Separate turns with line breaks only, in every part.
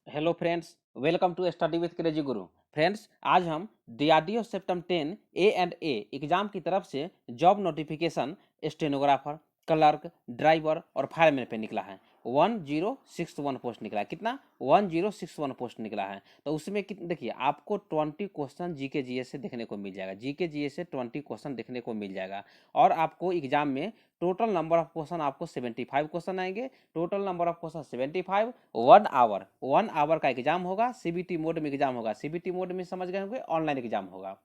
Hello friends, welcome to study with crazy Guru. Friends, आज हम DRDO septum 10 A&A exam की तरफ से job notification stenographer, clerk, driver और फायरमैन पे निकला है। 1061 पोस्ट निकला है। कितना? 1061 पोस्ट निकला है। तो उसमें देखिए, आपको 20 क्वेश्चन जीके जीएस से देखने को मिल जाएगा। जीके जीएस से 20 क्वेश्चन देखने को मिल जाएगा। और आपको एग्जाम में टोटल नंबर ऑफ क्वेश्चन आपको 75 क्वेश्चन आएंगे। Total number of question 75। 1 hour का एग्जाम होगा। सीबीटी मोड में एग्जाम होगा। सीबीटी मोड में समझ गए होंगे, ऑनलाइन एग्जाम होगा।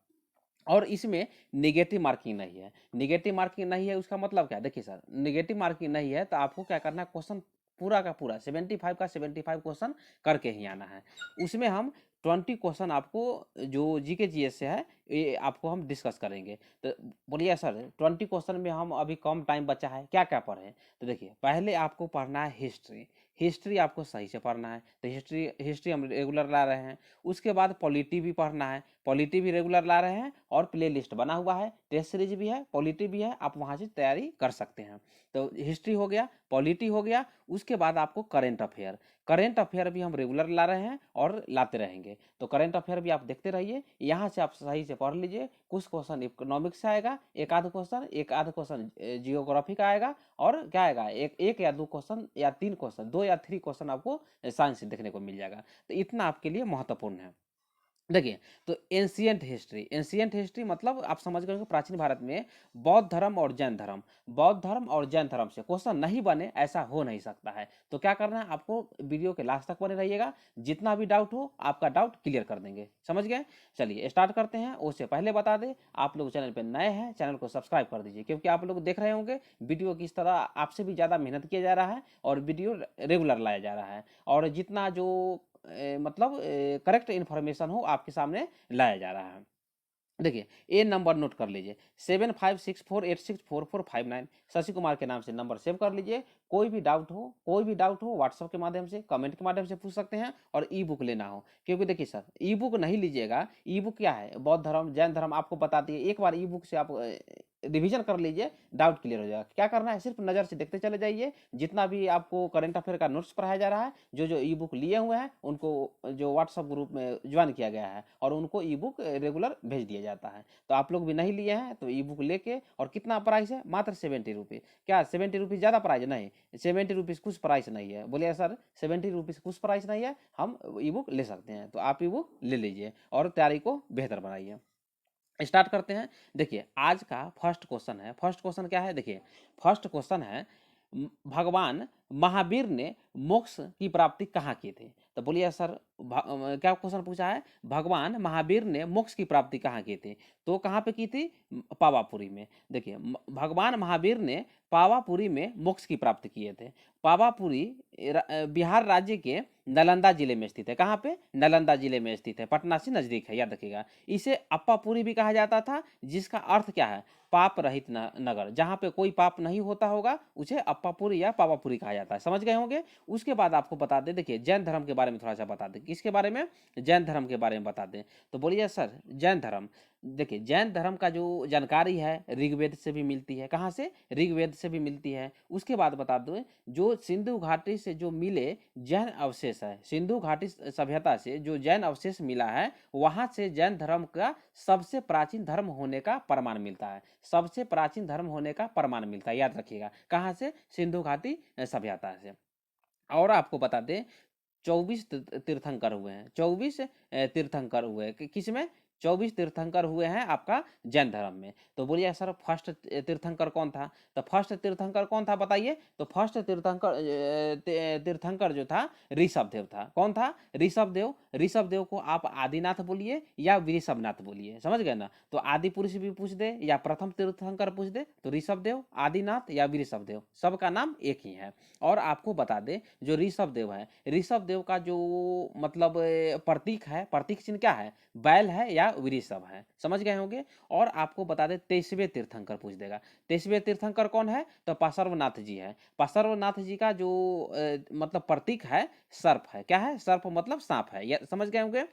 और इसमें निगेटिव मार्किंग नहीं है। निगेटिव मार्किंग नहीं है उसका मतलब क्या है? देखिए सर, निगेटिव मार्किंग नहीं है तो आपको क्या करना है, क्वेश्चन पूरा का पूरा 75 का 75 क्वेश्चन करके ही आना है। उसमें हम 20 क्वेश्चन आपको जो जीके जीएस से है, ये आपको हम डिस्कस करेंगे। तो बोलिए सर, 20 क्वेश्चन में हम अभी कम टाइम बचा है, क्या क्या पढ़ें? तो देखिए, पहले आपको पढ़ना है हिस्ट्री। हिस्ट्री आपको सही से पढ़ना है, तो हिस्ट्री हिस्ट्री हम रेगुलर ला रहे हैं। उसके बाद पॉलिटी भी पढ़ना है, पॉलिटी भी रेगुलर ला रहे हैं। और प्ले लिस्ट बना हुआ है, टेस्ट सीरीज भी है, पॉलिटी भी है, आप वहाँ से तैयारी कर सकते हैं। तो हिस्ट्री हो गया, पॉलिटी हो गया। उसके बाद आपको करेंट अफेयर, करेंट अफेयर भी हम रेगुलर ला रहे हैं और लाते रहेंगे। तो करेंट अफेयर भी आप देखते रहिए, यहाँ से आप सही से पढ़ लीजिए। कुछ क्वेश्चन इकोनॉमिक्स से आएगा, एक आध क्वेश्चन जियोग्राफी का आएगा। और क्या आएगा, एक या दो क्वेश्चन या तीन क्वेश्चन, 2 या 3 क्वेश्चन आपको साइंस से देखने को मिल जाएगा। तो इतना आपके लिए महत्वपूर्ण है। देखिए, तो एंशियंट हिस्ट्री मतलब आप समझ गए होंगे, प्राचीन भारत में बौद्ध धर्म और जैन धर्म, बौद्ध धर्म और जैन धर्म से क्वेश्चन नहीं बने, ऐसा हो नहीं सकता है। तो क्या करना है आपको, वीडियो के लास्ट तक बने रहिएगा। जितना भी डाउट हो, आपका डाउट क्लियर कर देंगे। समझ गए? चलिए स्टार्ट करते हैं। उससे पहले बता दें, आप लोग चैनल पर नए हैं, चैनल को सब्सक्राइब कर दीजिए, क्योंकि आप लोग देख रहे होंगे वीडियो किस तरह आपसे भी ज़्यादा मेहनत किया जा रहा है और वीडियो रेगुलर लाया जा रहा है। और जितना जो मतलब करेक्ट इन्फॉर्मेशन हो आपके सामने लाया जा रहा है। देखिए, ये नंबर नोट कर लीजिए, 7564864459। शशि कुमार के नाम से नंबर सेव कर लीजिए। कोई भी डाउट हो व्हाट्सएप के माध्यम से, कमेंट के माध्यम से पूछ सकते हैं। और ई बुक लेना हो, क्योंकि देखिए सर, ई बुक नहीं लीजिएगा। ई बुक क्या है, बौद्ध धर्म जैन धर्म आपको बताती है। एक बार ई बुक से आप रिवीजन कर लीजिए, डाउट क्लियर हो जाएगा। क्या करना है, सिर्फ नज़र से देखते चले जाइए। जितना भी आपको करंट अफेयर का नोट्स पढ़ाया जा रहा है, जो जो ई बुक लिए हुए हैं उनको जो व्हाट्सअप ग्रुप में ज्वाइन किया गया है, और उनको ई बुक रेगुलर भेज दिया जाता है। तो आप लोग भी नहीं लिए हैं तो ई बुक लेके, और कितना प्राइस है, मात्र 70 रुपीज़। क्या 70 रुपीज़ ज़्यादा प्राइस? नहीं, 70 रुपीज़ कुछ प्राइस नहीं है। बोलिए सर, 70 रुपीज़ कुछ प्राइस नहीं है, हम ई बुक ले सकते हैं। तो आप ई बुक ले लीजिए और तैयारी को बेहतर बनाइए। स्टार्ट करते हैं। देखिए, आज का फर्स्ट क्वेश्चन है। फर्स्ट क्वेश्चन क्या है? देखिए, फर्स्ट क्वेश्चन है, भगवान महावीर ने मोक्ष की प्राप्ति कहाँ की थी? तो बोलिए सर, क्या क्वेश्चन पूछा है, भगवान महावीर ने मोक्ष की प्राप्ति कहाँ की थी? तो कहाँ पे की थी? पावापुरी में। देखिए, भगवान महावीर ने पावापुरी में मोक्ष की प्राप्ति किए थे। पावापुरी बिहार राज्य के नालंदा जिले में स्थित है। कहाँ पे? नालंदा जिले में स्थित है, पटना से नजदीक है, याद रखिएगा। इसे अप्पापुरी भी कहा जाता था, जिसका अर्थ क्या है, पाप रहित नगर। जहाँ पे कोई पाप नहीं होता होगा उसे अप्पापुरी या पावापुरी कहा जाता है। समझ गए होंगे? उसके बाद आपको बता दें, देखिए जैन धर्म के बारे में थोड़ा सा बता दें। किसके बारे में? जैन धर्म के बारे में बता दें। तो बोलिए सर, जैन धर्म। देखिए, जैन धर्म का जो जानकारी है ऋग्वेद से भी मिलती है। कहाँ से? ऋग्वेद से भी मिलती है। उसके बाद बता दूं, जो सिंधु घाटी से जो मिले जैन अवशेष है, सिंधु घाटी सभ्यता से जो जैन अवशेष मिला है, वहां से जैन धर्म का सबसे प्राचीन धर्म होने का प्रमाण मिलता है। सबसे प्राचीन धर्म होने का प्रमाण मिलता है, याद रखिएगा। कहाँ से? सिंधु घाटी सभ्यता से। और आपको बता दें, 24 तीर्थंकर हुए हैं। 24 तीर्थंकर हुए किसमें? 24 तीर्थंकर हुए हैं आपका जैन धर्म में। तो बोलिए सर, फर्स्ट तीर्थंकर कौन था? तो फर्स्ट तीर्थंकर कौन था बताइए? तो फर्स्ट तीर्थंकर जो था, ऋषभ देव था। कौन था? ऋषभ देव। ऋषभ देव को आप आदिनाथ बोलिए या वृषभनाथ बोलिए, समझ गए ना? तो आदि पुरुष भी पूछ दे या प्रथम तीर्थंकर पूछ दे, तो ऋषभ देव, आदिनाथ या वृषभ देव, सबका नाम एक ही है। और आपको बता दें, जो ऋषभ देव है, ऋषभ देव का जो मतलब प्रतीक है, प्रतीक चिन्ह क्या है, बैल है या वृषभ है, समझ गए होंगे। और आपको बता दें, 23वें तीर्थंकर पूछ देगा। 23वें तीर्थंकर कौन है? तो पार्श्वनाथ जी है। पार्श्वनाथ जी का जो मतलब प्रतीक है, सर्प है। क्या है? सर्प मतलब सांप है, समझ गए होंगे।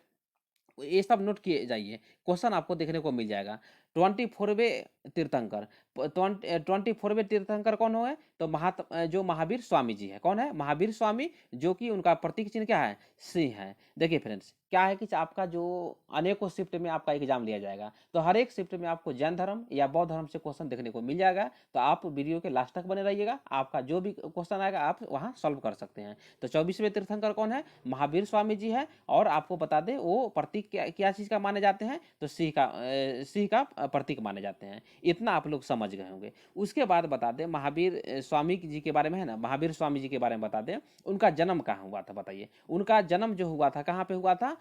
ये सब नोट किए जाइए, क्वेश्चन आपको देखने को मिल जाएगा। 24वें तीर्थंकर। 24वें तीर्थंकर कौन हुए? तो जो महावीर स्वामी जी है। कौन है? महावीर स्वामी, जो कि उनका प्रतीक चिन्ह क्या है? सिंह है। देखिए फ्रेंड्स, क्या है कि आपका जो अनेकों शिफ्ट में आपका एग्जाम लिया जाएगा, तो हर एक शिफ्ट में आपको जैन धर्म या बौद्ध धर्म से क्वेश्चन देखने को मिल जाएगा। तो आप वीडियो के लास्ट तक बने रहिएगा, आपका जो भी क्वेश्चन आएगा आप वहाँ सॉल्व कर सकते हैं। तो 24वें तीर्थंकर कौन है? महावीर स्वामी जी है। और आपको बता दें वो प्रतीक क्या चीज़ का माने जाते हैं? तो सिंह का प्रतीक माने जाते हैं। इतना आप लोग समझ गए होंगे। उसके बाद बता दें महावीर स्वामी जी के बारे में, है ना, महावीर स्वामी जी के बारे में बता दें, उनका जन्म कहाँ हुआ था बताइए। उनका जन्म जो हुआ था कहाँ पे हुआ था?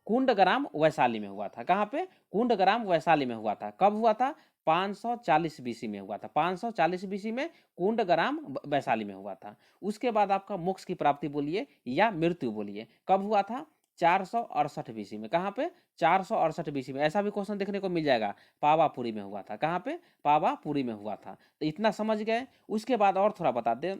कुंडग्राम वैशाली में हुआ था। कहाँ पे? कुंडग्राम वैशाली में हुआ था। कब हुआ था? 540 बीसी में हुआ था। 540 बीसी में कुंडग्राम वैशाली में हुआ था। उसके बाद आपका मोक्ष की प्राप्ति बोलिए या मृत्यु बोलिए, कब हुआ था? 468 बीसी में। कहाँ पे? 468 बीसी में। ऐसा भी क्वेश्चन देखने को मिल जाएगा, पावापुरी में हुआ था। कहाँ पे? पावापुरी में हुआ था। तो इतना समझ गए। उसके बाद और थोड़ा बता दें,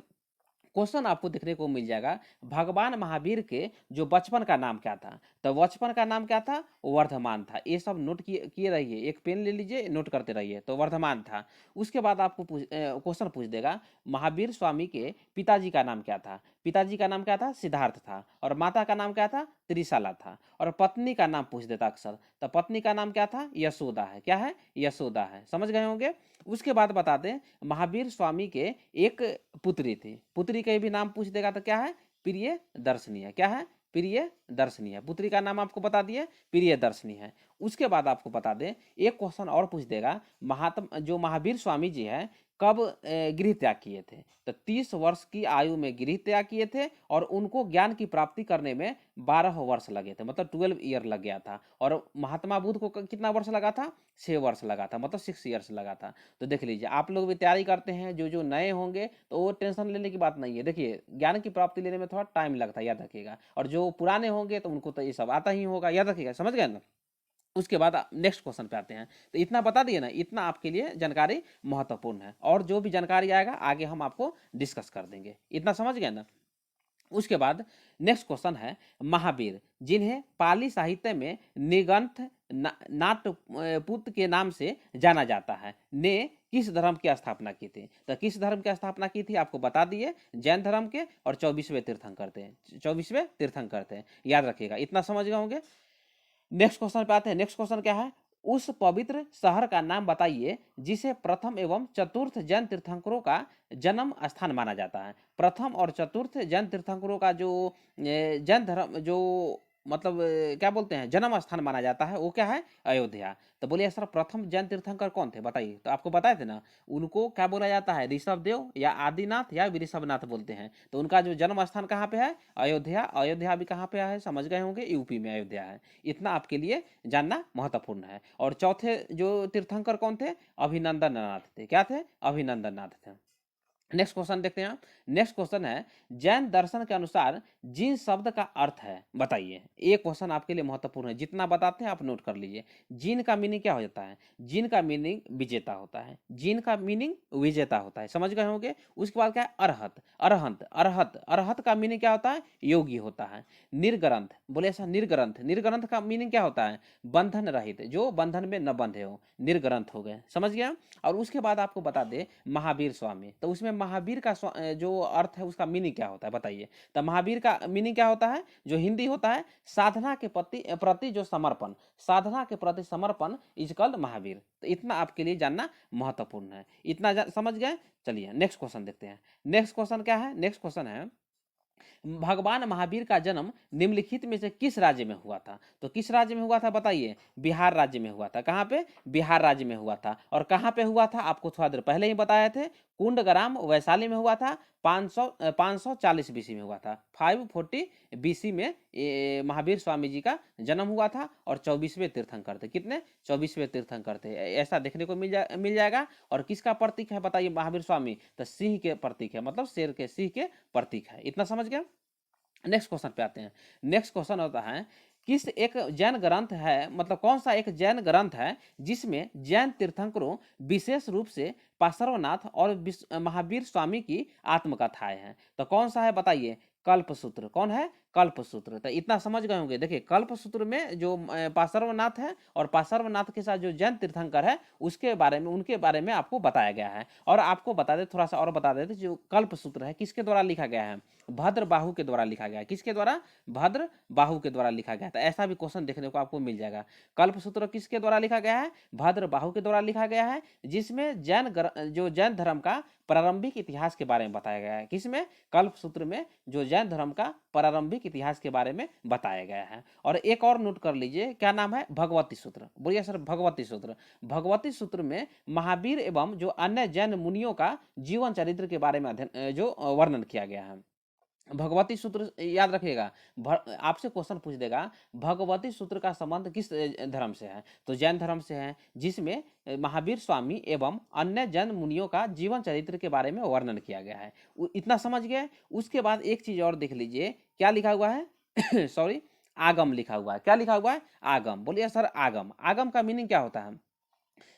क्वेश्चन आपको देखने को मिल जाएगा, भगवान महावीर के जो बचपन का नाम क्या था? तो बचपन का नाम क्या था? वर्धमान था। ये सब नोट किए रहिए, एक पेन ले लीजिए, नोट करते रहिए। तो वर्धमान था। उसके बाद आपको क्वेश्चन पूछ देगा, महावीर स्वामी के पिताजी का नाम क्या था? पिताजी का नाम क्या था? सिद्धार्थ था। और माता का नाम क्या था? त्रिशाला था। और पत्नी का नाम पूछ देता अक्सर, तो पत्नी का नाम क्या था? यशोदा है। क्या है? यशोदा है। समझ गए होंगे। उसके बाद बता दें, महावीर स्वामी के एक पुत्री थी। पुत्री का भी नाम पूछ देगा तो क्या है? प्रिय दर्शनी है। क्या है? प्रिय दर्शनी है। पुत्री का नाम आपको बता दिए, प्रिय दर्शनी है। उसके बाद आपको बता दें, एक क्वेश्चन और पूछ देगा, महात्मा जो महावीर स्वामी जी है कब गृह त्याग किए थे? तो 30 वर्ष की आयु में गृह त्याग किए थे। और उनको ज्ञान की प्राप्ति करने में 12 वर्ष लगे थे, मतलब 12 ईयर लग गया था। और महात्मा बुद्ध को कितना वर्ष लगा था? 6 वर्ष लगा था, मतलब 6 ईयर्स लगा था। तो देख लीजिए, आप लोग भी तैयारी करते हैं, जो जो नए होंगे तो वो टेंशन लेने की बात नहीं है। देखिए, ज्ञान की प्राप्ति लेने में थोड़ा टाइम लगता है, याद रखिएगा। और जो पुराने होंगे तो उनको तो ये सब आता ही होगा, याद रखिएगा। समझ गए ना। उसके बाद नेक्स्ट क्वेश्चन पे आते हैं। तो इतना बता दिए ना, इतना आपके लिए जानकारी महत्वपूर्ण है। और जो भी जानकारी आएगा आगे हम आपको डिस्कस कर देंगे। इतना समझ गए ना। उसके बाद नेक्स्ट क्वेश्चन है, महावीर जिन्हें पाली साहित्य में निगंथ नाटपुत के नाम से जाना जाता है, ने किस धर्म की स्थापना की थी? तो किस धर्म की स्थापना की थी आपको बता दिए, जैन धर्म के। और 24वें तीर्थंकर थे। 24वें तीर्थंकर थे, याद रखिएगा। इतना समझ गए होंगे। नेक्स्ट क्वेश्चन पे आते हैं। नेक्स्ट क्वेश्चन क्या है? उस पवित्र शहर का नाम बताइए जिसे प्रथम एवं चतुर्थ जैन तीर्थंकरों का जन्म स्थान माना जाता है। प्रथम और चतुर्थ जैन तीर्थंकरों का जो जैन धर्म जो मतलब क्या बोलते हैं, जन्म स्थान माना जाता है, वो क्या है? अयोध्या। तो बोलिए सर, प्रथम जैन तीर्थंकर कौन थे बताइए। तो आपको बताए थे ना, उनको क्या बोला जाता है? ऋषभ देव या आदिनाथ या ऋषभनाथ बोलते हैं। तो उनका जो जन्म स्थान कहाँ पे है? अयोध्या। अयोध्या भी कहाँ पे है? समझ गए होंगे, यूपी में अयोध्या है। इतना आपके लिए जानना महत्वपूर्ण है। और चौथे जो तीर्थंकर कौन थे? अभिनंदन नाथ थे। क्या थे? अभिनंदन नाथ थे। नेक्स्ट क्वेश्चन देखते हैं। नेक्स्ट क्वेश्चन है, जैन दर्शन के अनुसार जिन शब्द का अर्थ है बताइए। एक क्वेश्चन आपके लिए महत्वपूर्ण है, जितना बताते हैं आप नोट कर लीजिए। जिन का मीनिंग क्या हो जाता है? जिन का मीनिंग विजेता होता है। जिन का मीनिंग विजेता होता है, समझ गए होंगे। उसके बाद क्या है? अरहत। अरहंत। अरहत। अरहत का मीनिंग क्या होता है? योगी होता है। निर्ग्रंथ। बोले ऐसा, निर्ग्रंथ। निर्ग्रंथ का मीनिंग क्या होता है? बंधन रहित, जो बंधन में न बंधे हो, निर्ग्रंथ हो गए। समझ गया। और उसके बाद आपको बता दे, महावीर स्वामी। तो उसमें महावीर का जो अर्थ है उसका मीनिंग क्या होता है बताइए। तो महावीर का मीनिंग क्या होता है? जो हिंदी होता है, साधना के प्रति जो समर्पण, साधना के प्रति समर्पण इज कॉल्ड महावीर। तो इतना आपके लिए जानना महत्वपूर्ण है। इतना समझ गए। चलिए नेक्स्ट क्वेश्चन देखते हैं। नेक्स्ट क्वेश्चन क्या है? नेक्स्ट क्वेश्चन है, भगवान महावीर का जन्म निम्नलिखित में से किस राज्य में हुआ था? तो किस राज्य में हुआ था बताइए? बिहार राज्य में हुआ था। कहाँ पे? बिहार राज्य में हुआ था। और कहाँ पे हुआ था? आपको थोड़ा देर पहले ही बताए थे, कुंडग्राम वैशाली में हुआ था। 540 बीसी में हुआ था। 540 बीसी में महावीर स्वामी जी का जन्म हुआ था। और 24वें तीर्थंकर थे। कितने? 24वें तीर्थंकर थे। ऐसा देखने को मिल जाएगा। और किसका प्रतीक है बताइए महावीर स्वामी? तो सिंह के प्रतीक है, मतलब शेर के, सिंह के प्रतीक है। इतना समझ गया। नेक्स्ट क्वेश्चन पे आते हैं। नेक्स्ट क्वेश्चन होता है, किस एक जैन ग्रंथ है, मतलब कौन सा एक जैन ग्रंथ है जिसमें जैन तीर्थंकरों विशेष रूप से पार्श्वनाथ और महावीर स्वामी की आत्मकथाएं हैं? तो कौन सा है बताइए? कल्पसूत्र। कौन है? कल्पसूत्र। तो इतना समझ गए होंगे। देखिए कल्पसूत्र में जो पार्श्वनाथ है और पार्श्वनाथ के साथ जो जैन तीर्थंकर है उसके बारे में, उनके बारे में आपको बताया गया है। और आपको बता दे, थोड़ा सा और बता देते, जो कल्पसूत्र है किसके द्वारा लिखा गया है? भद्र बाहु के द्वारा लिखा गया है। किसके द्वारा? भद्र बाहु के द्वारा लिखा गया है। तो ऐसा भी क्वेश्चन देखने को आपको मिल जाएगा। कल्पसूत्र किसके द्वारा लिखा गया है? भद्र बाहु के द्वारा लिखा गया है, जिसमें जो जैन धर्म का प्रारंभिक इतिहास के बारे में बताया गया है। किसमें? कल्पसूत्र में जो जैन धर्म का प्रारंभिक इतिहास के बारे में बताया गया है। और एक और नोट कर लीजिए, क्या नाम है? भगवती सूत्र। बोलिए सर, भगवती सूत्र। भगवती सूत्र में महावीर एवं जो अन्य जैन मुनियों का जीवन चरित्र के बारे में जो वर्णन किया गया है। भगवती सूत्र याद रखिएगा। आपसे क्वेश्चन पूछ देगा भगवती सूत्र का संबंध किस धर्म से है? तो जैन धर्म से है, जिसमें महावीर स्वामी एवं अन्य जैन मुनियों का जीवन चरित्र के बारे में वर्णन किया गया है। इतना समझ गए। उसके बाद एक चीज और देख लीजिए, क्या लिखा हुआ है? सॉरी, आगम लिखा हुआ है। क्या लिखा हुआ है? आगम। बोलिए सर, आगम। आगम का मीनिंग क्या होता है?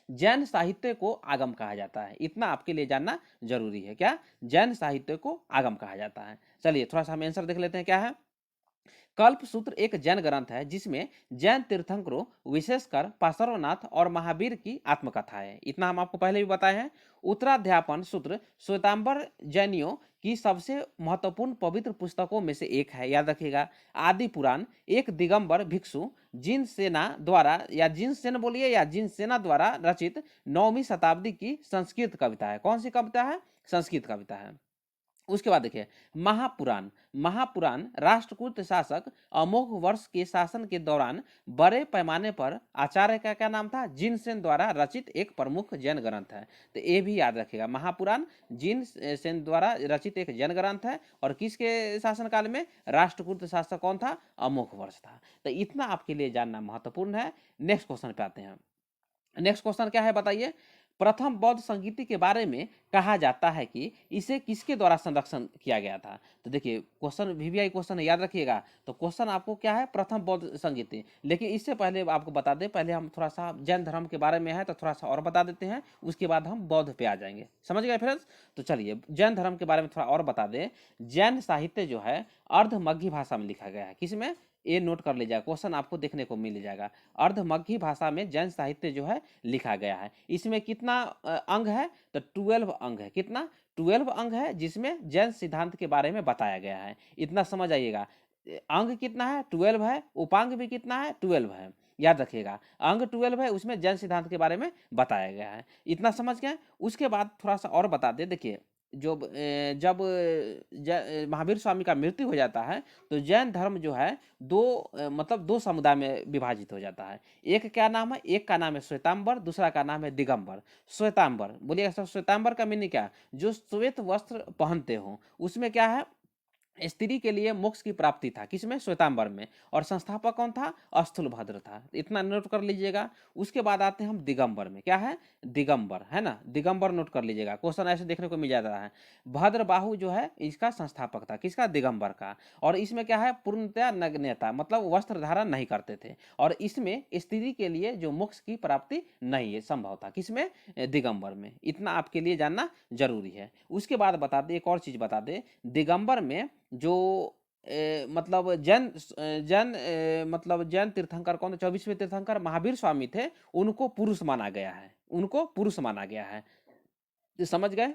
जैन साहित्य को आगम कहा जाता है। इतना आपके लिए जानना जरूरी है। क्या? जैन साहित्य को आगम कहा जाता है। चलिए थोड़ा सा हम आंसर देख लेते हैं, क्या है? कल्पसूत्र एक जैन ग्रंथ है जिसमें जैन तीर्थंकरों, विशेषकर पार्श्वनाथ और महावीर की आत्मकथा है। इतना हम आपको पहले भी बताए हैं। उत्तराध्यापन सूत्र श्वेतांबर जैनियों की सबसे महत्वपूर्ण पवित्र पुस्तकों में से एक है। याद रखिएगा। आदि पुराण एक दिगंबर भिक्षु जिन सेना द्वारा, या जिन सेन बोलिए, या जिन सेना द्वारा रचित 9वीं शताब्दी की संस्कृत कविता है। कौन सी कविता है? संस्कृत कविता है। उसके बाद देखिए महापुराण। महापुराण राष्ट्रकूट शासक अमोघ वर्ष के शासन के दौरान बड़े पैमाने पर आचार्य का क्या नाम था? जिनसेन द्वारा रचित एक प्रमुख जैन ग्रंथ है। तो ये भी याद रखिएगा, महापुराण जिनसेन द्वारा रचित एक जैन ग्रंथ है। और किसके शासनकाल में? राष्ट्रकूट शासक कौन था? अमोघ वर्ष था। तो इतना आपके लिए जानना महत्वपूर्ण है। नेक्स्ट क्वेश्चन पे आते हैं। नेक्स्ट क्वेश्चन क्या है बताइए? प्रथम बौद्ध संगीति के बारे में कहा जाता है कि इसे किसके द्वारा संरक्षण किया गया था? तो देखिए क्वेश्चन वीवीआई क्वेश्चन है, याद रखिएगा। तो क्वेश्चन आपको क्या है? प्रथम बौद्ध संगीति। लेकिन इससे पहले आपको बता दें, पहले हम थोड़ा सा जैन धर्म के बारे में है तो थोड़ा सा और बता देते हैं, उसके बाद हम बौद्ध पे आ जाएंगे। समझ गए फ्रेंड्स? तो चलिए जैन धर्म के बारे में थोड़ा और बता दें। जैन साहित्य जो है अर्धमगही भाषा में लिखा गया है। किसमें? ये नोट कर लीजिएगा, क्वेश्चन आपको देखने को मिल जाएगा। अर्धमगही भाषा में जैन साहित्य जो है लिखा गया है। इसमें कितना अंग है? तो 12 अंग है। कितना? 12 अंग है, जिसमें जैन सिद्धांत के बारे में बताया गया है। इतना समझ आइएगा। अंग कितना है? 12 है। उपांग भी कितना है? 12 है। याद रखिएगा, अंग 12 है, उसमें जैन सिद्धांत के बारे में बताया गया है। इतना समझ गए। उसके बाद थोड़ा सा और बता दे। देखिए जब महावीर स्वामी का मृत्यु हो जाता है तो जैन धर्म जो है मतलब दो समुदाय में विभाजित हो जाता है। एक क्या नाम है? एक का नाम है श्वेतांबर, दूसरा का नाम है दिगंबर। श्वेतांबर बोलिएगा सर, श्वेतांबर का मीनिंग क्या? जो श्वेत वस्त्र पहनते हो। उसमें क्या है? स्त्री के लिए मोक्ष की प्राप्ति था। किसमें? श्वेतांबर में। और संस्थापक कौन था? स्थूलभद्र था। इतना नोट कर लीजिएगा। उसके बाद आते हैं हम दिगंबर में। क्या है? दिगंबर है ना, दिगंबर नोट कर लीजिएगा। क्वेश्चन ऐसे देखने को मिल जाता है। भद्रबाहु जो है इसका संस्थापक था। किसका? दिगंबर का। और इसमें क्या है? पूर्णतया नग्नता, मतलब वस्त्र धारण नहीं करते थे। और इसमें स्त्री के लिए जो मोक्ष की प्राप्ति नहीं है संभव था। किसमें? दिगंबर में। इतना आपके लिए जानना जरूरी है। उसके बाद बता दे, एक और चीज बता दे। दिगंबर में जो मतलब जैन तीर्थंकर कौन थे? 24वें तीर्थंकर महावीर स्वामी थे। उनको पुरुष माना गया है। उनको पुरुष माना गया है। तो समझ गए।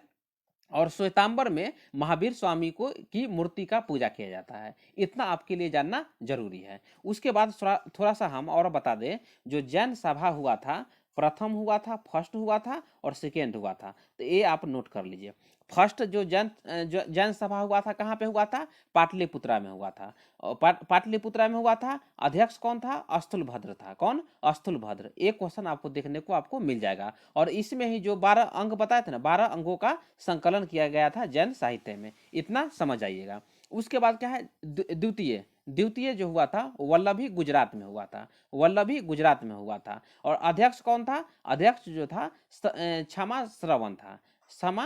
और श्वेतांबर में महावीर स्वामी को की मूर्ति का पूजा किया जाता है। इतना आपके लिए जानना जरूरी है। उसके बाद थोड़ा सा हम और बता दें। जो जैन सभा हुआ था, प्रथम हुआ था, फर्स्ट हुआ था और सेकेंड हुआ था। तो ये आप नोट कर लीजिए। फर्स्ट जो जैन सभा हुआ था, कहाँ पे हुआ था? पाटलिपुत्रा में हुआ था। और पाटलिपुत्रा में हुआ था। अध्यक्ष कौन था? स्थूलभद्र था। कौन? स्थूलभद्र। एक क्वेश्चन आपको देखने को आपको मिल जाएगा। और इसमें ही जो 12 अंग बताए थे ना, 12 अंगों का संकलन किया गया था जैन साहित्य में। इतना समझ आइएगा। उसके बाद क्या है? द्वितीय द्वितीय जो हुआ था वल्लभी गुजरात में हुआ था। वल्लभी गुजरात में हुआ था। और अध्यक्ष कौन था? अध्यक्ष जो था क्षमा श्रवण था। क्षमा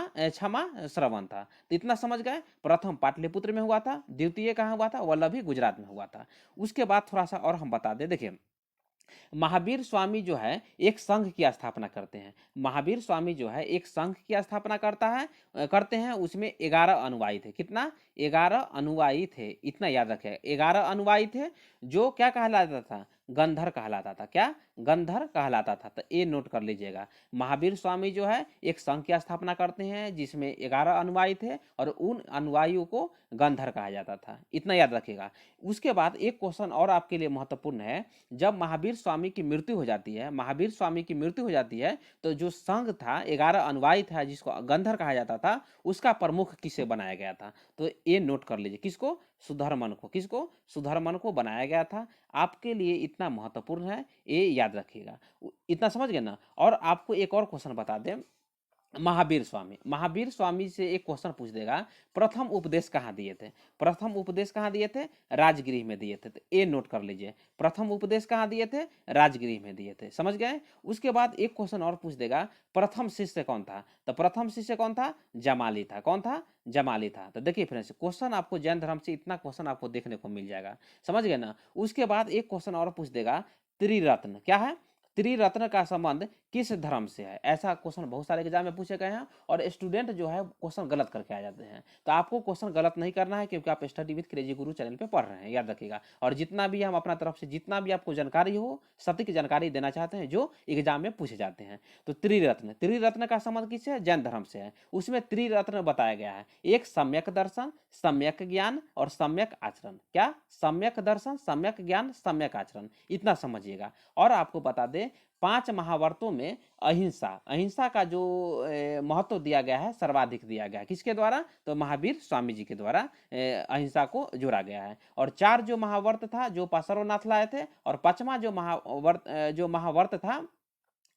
श्रवण था। तो इतना समझ गए। प्रथम पाटलिपुत्र में हुआ था, द्वितीय कहाँ हुआ था? वल्लभी गुजरात में हुआ था। उसके बाद थोड़ा सा और हम बता दें। देखिए महावीर स्वामी जो है एक संघ की स्थापना करते हैं। महावीर स्वामी जो है एक संघ की स्थापना करते हैं। उसमें 11 अनुयायी थे। कितना? 11 अनुयायी थे, इतना याद रखें। 11 अनुयायी थे जो क्या कहलाता था, गंधर कहलाता था। क्या, गंधर कहलाता था। तो ये नोट कर लीजिएगा। महावीर स्वामी जो है एक संघ की स्थापना करते हैं जिसमें 11 अनुयायी थे और उन अनुयायियों को गंधर कहा जाता था, इतना याद रखिएगा। उसके बाद एक क्वेश्चन और आपके लिए महत्वपूर्ण है। जब महावीर स्वामी की मृत्यु हो जाती है, महावीर स्वामी की मृत्यु हो जाती है, तो जो संघ था, 11 अनुयायी था जिसको गंधर कहा जाता था, उसका प्रमुख किसे बनाया गया था? तो ये नोट कर लीजिए, किसको? सुधर्मन को। किसको? सुधर्मन को बनाया गया था। आपके लिए इतना महत्वपूर्ण है, ये याद रखिएगा। इतना समझ गए ना। और आपको एक और क्वेश्चन बता दें, महावीर स्वामी, महावीर स्वामी से एक क्वेश्चन पूछ देगा, प्रथम उपदेश कहाँ दिए थे? प्रथम उपदेश कहाँ दिए थे? राजगृह में दिए थे। तो ये नोट कर लीजिए, प्रथम उपदेश कहाँ दिए थे? राजगृह में दिए थे। समझ गए? उसके बाद एक क्वेश्चन और पूछ देगा, प्रथम शिष्य कौन था? तो प्रथम शिष्य कौन था? जमाली था। कौन था? जमाली था। तो देखिए फ्रेंड्स, क्वेश्चन आपको जैन धर्म से इतना क्वेश्चन आपको देखने को मिल जाएगा। समझ गए ना। उसके बाद एक क्वेश्चन और पूछ देगा, त्रिरत्न क्या है? त्रिरत्न का संबंध किस धर्म से है? ऐसा क्वेश्चन बहुत सारे एग्जाम में पूछे गए हैं और स्टूडेंट जो है क्वेश्चन गलत करके आ जाते हैं। तो आपको क्वेश्चन गलत नहीं करना है क्योंकि आप study with crazy Guru channel पे पढ़ रहे हैं, याद रखिएगा। और जितना भी हम अपना तरफ से जितना भी आपको जानकारी हो, सटीक जानकारी देना चाहते हैं जो एग्जाम में पूछे जाते हैं। तो त्रिरत्न, त्रिरत्न का संबंध किससे है? जैन धर्म से है। उसमें त्रिरत्न बताया गया है, एक सम्यक दर्शन, सम्यक ज्ञान और सम्यक आचरण। क्या? सम्यक दर्शन, सम्यक ज्ञान, सम्यक आचरण, इतना समझिएगा। और आपको बता दें, 5 महावर्तों में अहिंसा, अहिंसा का जो महत्व दिया गया है सर्वाधिक दिया गया है। किसके द्वारा? तो महावीर स्वामी जी के द्वारा अहिंसा को जोड़ा गया है। और 4 जो महावर्त था जो पार्श्वनाथ लाए थे, और 5वां जो महावर्त था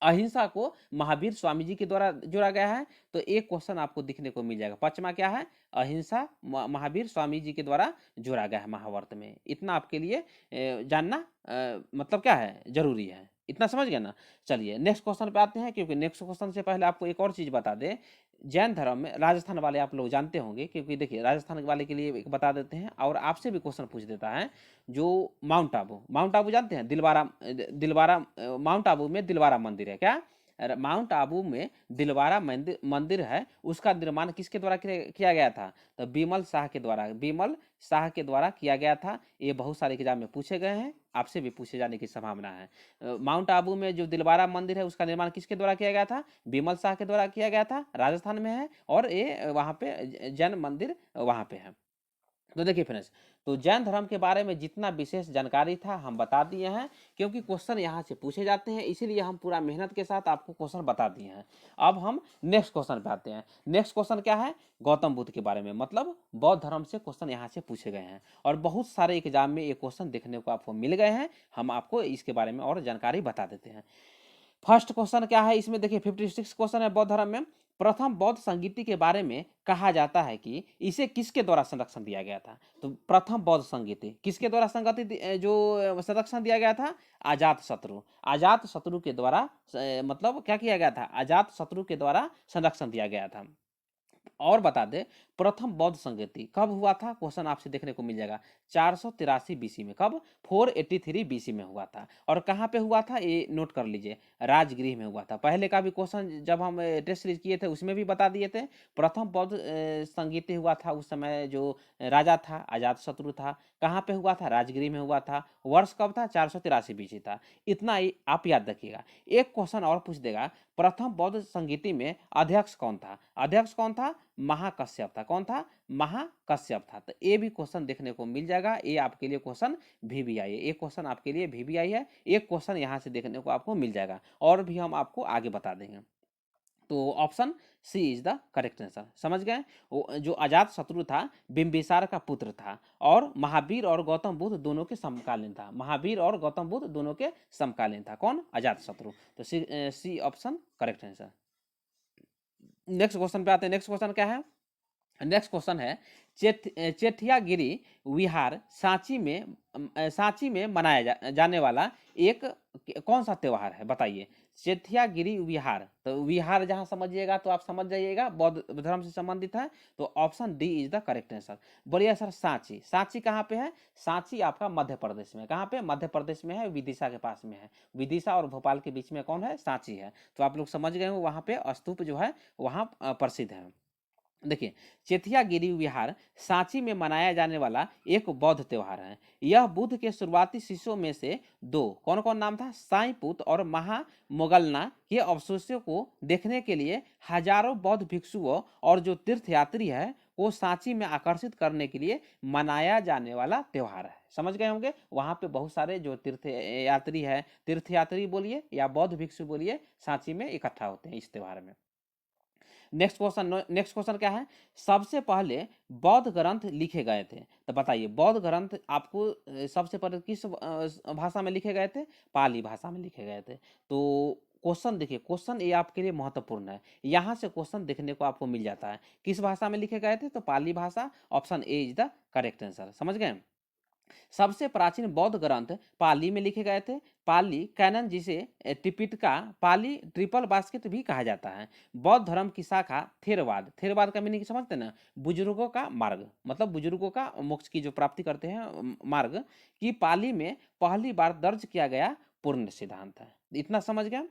अहिंसा को महावीर स्वामी जी के द्वारा जोड़ा गया है। तो एक क्वेश्चन आपको दिखने को मिल जाएगा, 5वां क्या है? अहिंसा महावीर स्वामी जी के द्वारा जोड़ा गया है महावर्त में। इतना आपके लिए जानना मतलब क्या है, जरूरी है। इतना समझ गया ना। चलिए नेक्स्ट क्वेश्चन पे आते हैं, क्योंकि नेक्स्ट क्वेश्चन से पहले आपको एक और चीज बता दें। जैन धर्म में राजस्थान वाले आप लोग जानते होंगे, क्योंकि देखिए राजस्थान वाले के लिए एक बता देते हैं और आपसे भी क्वेश्चन पूछ देता है। जो माउंट आबू, माउंट आबू जानते हैं? दिलवारा माउंट आबू में दिलवारा मंदिर है। क्या? माउंट आबू में दिलवारा मंदिर है, उसका निर्माण किसके द्वारा किया गया था? तो बिमल शाह के द्वारा, बिमल शाह के द्वारा किया गया था। ये बहुत सारे एग्जाम में पूछे गए हैं, आपसे भी पूछे जाने की संभावना है। माउंट आबू में जो दिलवारा मंदिर है उसका निर्माण किसके द्वारा किया गया था? बिमल शाह के द्वारा किया गया था, राजस्थान में है। और ये वहाँ पे जैन मंदिर वहाँ पे है। तो देखिए फ्रेंड्स, तो जैन धर्म के बारे में जितना विशेष जानकारी था हम बता दिए हैं, क्योंकि क्वेश्चन यहाँ से पूछे जाते हैं, इसीलिए हम पूरा मेहनत के साथ आपको क्वेश्चन बता दिए हैं। अब हम नेक्स्ट क्वेश्चन पे आते हैं। नेक्स्ट क्वेश्चन क्या है? गौतम बुद्ध के बारे में, मतलब बौद्ध धर्म से क्वेश्चन यहाँ से पूछे गए हैं और बहुत सारे एग्जाम में ये क्वेश्चन देखने को आपको मिल गए हैं। हम आपको इसके बारे में और जानकारी बता देते हैं। फर्स्ट क्वेश्चन क्या है इसमें? देखिए 56 क्वेश्चन है बौद्ध धर्म में। प्रथम बौद्ध संगीति के बारे में कहा जाता है कि इसे किसके द्वारा संरक्षण दिया गया था? तो प्रथम बौद्ध संगीति किसके द्वारा जो संरक्षण दिया गया था? अजात शत्रु, अजात शत्रु के द्वारा मतलब क्या किया गया था? अजात शत्रु के द्वारा संरक्षण दिया गया था। और बता दे, प्रथम बौद्ध संगीति कब हुआ था? क्वेश्चन आपसे देखने को मिल जाएगा 483 बीसी में। कब? 483 बीसी में हुआ था। और कहाँ पे हुआ था ये नोट कर लीजिए, राजगृह में हुआ था। पहले का भी क्वेश्चन जब हम टेस्ट सीरीज किए थे उसमें भी बता दिए थे। प्रथम बौद्ध संगीति हुआ था उस समय जो राजा था अजात शत्रु था। कहाँ पे हुआ था? राजगृह में हुआ था। वर्ष कब था? 483 बीसी था। इतना ही आप याद रखिएगा। एक क्वेश्चन और पूछ देगा, प्रथम बौद्ध संगीति में अध्यक्ष कौन था? अध्यक्ष कौन था? महाकश्यप था। कौन था? महाकश्यप था। तो ये भी क्वेश्चन देखने को मिल जाएगा। ये आपके लिए क्वेश्चन VBI है, एक क्वेश्चन आपके लिए VBI है। एक क्वेश्चन यहाँ से देखने को आपको मिल जाएगा और भी हम आपको आगे बता देंगे। तो option C is the correct answer. समझ गए? जो अजात शत्रु था बिंबिसार का पुत्र था और महावीर और गौतम बुद्ध दोनों के समकालीन था। महावीर और गौतम बुद्ध दोनों के समकालीन था। कौन? अजात शत्रु। तो C option correct answer. Next question पे आते हैं। नेक्स्ट क्वेश्चन क्या है? नेक्स्ट क्वेश्चन है, चेठियागिरी विहार सांची में मनाया जाने वाला एक कौन सा त्योहार है? बताइए। चेठियागिरी विहार, तो विहार जहां समझिएगा तो आप समझ जाइएगा बौद्ध धर्म से संबंधित है। तो option D is the correct answer. बढ़िया सर। सांची, सांची कहाँ पे है? सांची आपका मध्य प्रदेश में। कहाँ पे? मध्य प्रदेश में है, विदिशा के पास में है। विदिशा और भोपाल के बीच में कौन है? सांची है। तो आप लोग समझ गए हो, वहां पे स्तूप जो है वहां प्रसिद्ध है। देखिए, चेथिया गिरी विहार सांची में मनाया जाने वाला एक बौद्ध त्योहार है। यह बुद्ध के शुरुआती शिष्यों में से दो, कौन कौन नाम था, साईपुत और महामोगलना के अवशेषों को देखने के लिए हजारों बौद्ध भिक्षुओं और जो तीर्थयात्री है वो सांची में आकर्षित करने के लिए मनाया जाने वाला त्योहार है। समझ गए होंगे, वहां पे बहुत सारे जो तीर्थयात्री बोलिए या बौद्ध भिक्षु बोलिए, सांची में इकट्ठा होते हैं इस त्योहार में। नेक्स्ट क्वेश्चन क्या है, सबसे पहले बौद्ध ग्रंथ लिखे गए थे, तो बताइए बौद्ध ग्रंथ आपको सबसे पहले किस भाषा में लिखे गए थे, पाली भाषा में लिखे गए थे। तो क्वेश्चन देखिए, क्वेश्चन ये आपके लिए महत्वपूर्ण है, यहाँ से क्वेश्चन देखने को आपको मिल जाता है। किस भाषा में लिखे गए थे, तो पाली भाषा, option A is the correct answer. समझ गए। सबसे प्राचीन बौद्ध ग्रंथ पाली में लिखे गए थे। पाली कैनन, जिसे त्रिपिटका, पाली ट्रिपल बास्केट भी कहा जाता है। बौद्ध धर्म की शाखा थेरवाद, थेरवाद का मीनिंग समझते हैं ना, बुजुर्गों का मार्ग, मतलब बुजुर्गों का मोक्ष की जो प्राप्ति करते हैं मार्ग, की पाली में पहली बार दर्ज किया गया पूर्ण सिद्धांत है। इतना समझ गया।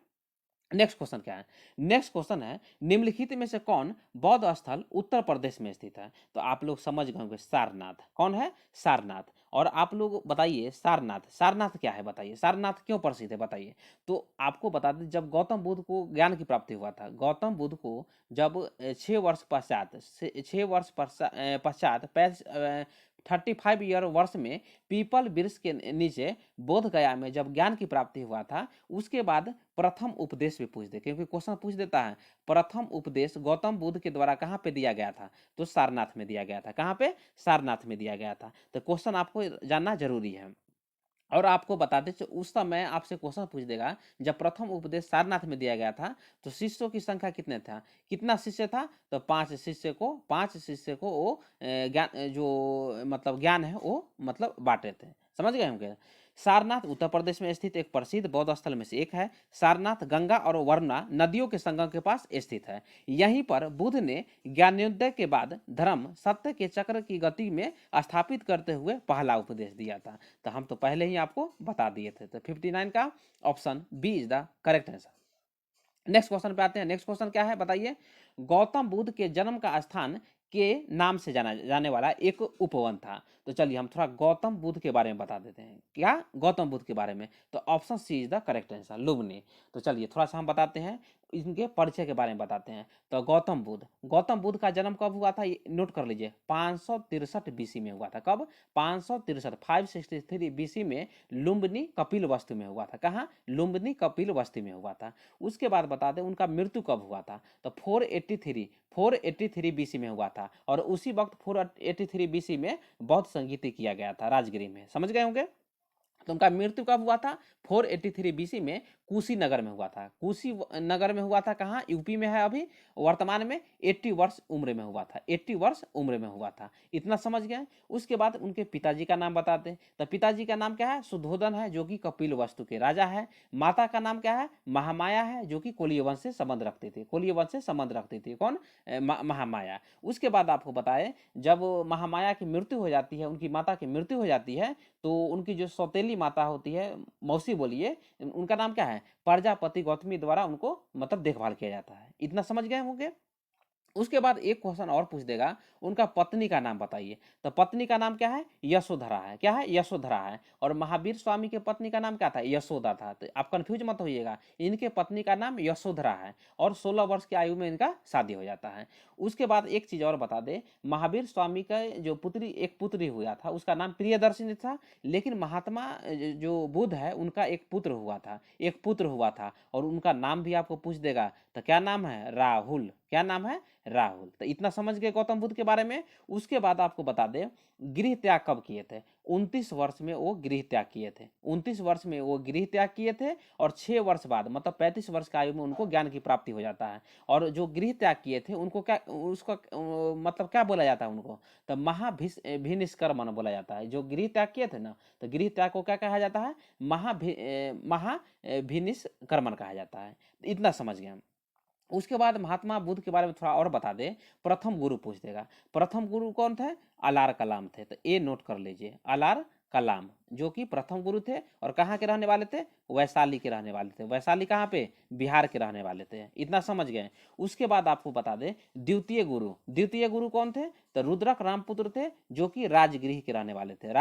नेक्स्ट क्वेश्चन क्या है, नेक्स्ट क्वेश्चन है, निम्नलिखित में से कौन बौद्ध स्थल उत्तर प्रदेश में स्थित है, तो आप लोग समझ गए होंगे सारनाथ। कौन है, सारनाथ। और आप लोग बताइए सारनाथ, सारनाथ क्या है बताइए, सारनाथ क्यों प्रसिद्ध है बताइए। तो आपको बता दें, जब गौतम बुद्ध को ज्ञान की प्राप्ति हुआ था, गौतम बुद्ध को जब 6 वर्ष पश्चात 6 वर्ष पश्चात 35 ईयर वर्ष में पीपल वृक्ष के नीचे बोध गया में जब ज्ञान की प्राप्ति हुआ था, उसके बाद प्रथम उपदेश भी पूछ दे, क्योंकि क्वेश्चन पूछ देता है, प्रथम उपदेश गौतम बुद्ध के द्वारा कहाँ पे दिया गया था, तो सारनाथ में दिया गया था। कहाँ पे, सारनाथ में दिया गया था। तो क्वेश्चन आपको जानना जरूरी है। और आपको बता दें, उस समय आपसे क्वेश्चन पूछ देगा, जब प्रथम उपदेश सारनाथ में दिया गया था तो शिष्यों की संख्या कितने था, कितना शिष्य था, तो 5 शिष्य को वो ज्ञान, जो मतलब ज्ञान है वो मतलब बांटे थे। समझ गए होंगे। सारनाथ उत्तर प्रदेश में स्थित एक प्रसिद्ध बौद्ध स्थल में से एक है। सारनाथ गंगा और वरुणा नदियों के संगम के पास स्थित है। यहीं पर बुद्ध ने ज्ञानोदय के बाद धर्म सत्य के चक्र की गति में स्थापित करते हुए पहला उपदेश दिया था। तो हम तो पहले ही आपको बता दिए थे। तो 59 का option B is the correct answer. Next question पे आते हैं। नेक्स्ट क्वेश्चन क्या है बताइए, गौतम बुद्ध के जन्म का स्थान के नाम से जाना जाने वाला एक उपवन था। तो चलिए हम थोड़ा गौतम बुद्ध के बारे में बता देते हैं। क्या, गौतम बुद्ध के बारे में, तो option C is the correct answer, Lumbini. तो चलिए थोड़ा सा हम बताते हैं, इनके परिचय के बारे में बताते हैं। तो गौतम बुद्ध का जन्म कब हुआ था, ये नोट कर लीजिए, 563 बीसी में हुआ था। कब, 563 बीसी में लुम्बिनी कपिल वस्तु में हुआ था। कहाँ, लुम्बिनी कपिल वस्तु में हुआ था। उसके बाद बता दें उनका मृत्यु कब हुआ था, तो 483 बीसी में हुआ था। और उसी वक्त 483 बीसी में बौद्ध संगीत किया गया था राजगिरी में। समझ गए होंगे। तो उनका मृत्यु कब हुआ था, 483 बीसी में कुशीनगर में हुआ था। कुशीनगर में हुआ था, कहाँ, यूपी में है अभी। वर्तमान में 80 वर्ष उम्र में हुआ था, 80 वर्ष उम्र में हुआ था। इतना समझ गए। उसके बाद उनके पिताजी का नाम बताते हैं। तो पिताजी का नाम क्या है, सुधोधन है, जो कि कपिल वस्तु के राजा है। माता का नाम क्या है, महामाया है, जो कि कोलीय वंश से संबंध रखती थी, कोलीय वंश से संबंध रखती थी। कौन, महामाया। उसके बाद आपको बताए, जब महामाया की मृत्यु हो जाती है, उनकी माता की मृत्यु हो जाती है, तो उनकी जो सौतेली माता होती है, मौसी बोलिए, उनका नाम क्या है, प्रजापति गौतमी द्वारा उनको मतलब देखभाल किया जाता है। इतना समझ गए होंगे। उसके बाद एक क्वेश्चन और पूछ देगा, उनका पत्नी का नाम बताइए। तो पत्नी का नाम क्या है, यशोधरा है। क्या है, यशोधरा है। और महावीर स्वामी के पत्नी का नाम क्या था, यशोदा था। तो आप कंफ्यूज मत होइएगा, इनके पत्नी का नाम यशोधरा है। और 16 वर्ष की आयु में इनका शादी हो जाता है। उसके बाद एक चीज और बता दे, महावीर स्वामी का जो एक पुत्री हुआ था, उसका नाम प्रियदर्शनी था। लेकिन महात्मा जो बुद्ध है, उनका एक पुत्र हुआ था। और उनका नाम भी आपको पूछ देगा, तो क्या नाम है, राहुल। क्या नाम है, राहुल। तो इतना समझ गए गौतम बुद्ध के बारे में। उसके बाद आपको बता दें, गृह त्याग कब किए थे, 29 वर्ष में वो गृह त्याग किए थे। 29 वर्ष में वो गृह त्याग किए थे। और 6 वर्ष बाद मतलब 35 वर्ष की आयु में उनको ज्ञान की प्राप्ति हो जाता है। और जो गृह त्याग किए थे उनको क्या, उसका मतलब क्या बोला जाता है उनको, तो महाभिनिष्क्रमण बोला जाता है। जो गृह त्याग किए थे ना, तो गृह त्याग को क्या कहा जाता है, महाभिनिष्क्रमण कहा जाता है। इतना समझ गए हम। उसके बाद महात्मा बुद्ध के बारे में थोड़ा और बता दे, प्रथम गुरु पूछ देगा। प्रथम गुरु कौन थे, अलार कलाम थे। तो ये नोट कर लीजिए, अलार कलाम, जो कि प्रथम गुरु थे और कहाँ के रहने वाले थे, वैशाली के रहने वाले थे। वैशाली कहाँ पे, बिहार के रहने वाले थे। इतना समझ गए। उसके बाद आपको बता दें द्वितीय गुरु, द्वितीय गुरु कौन थे, तो रुद्रक रामपुत्र थे, जो कि राजगृह के रहने वाले थे।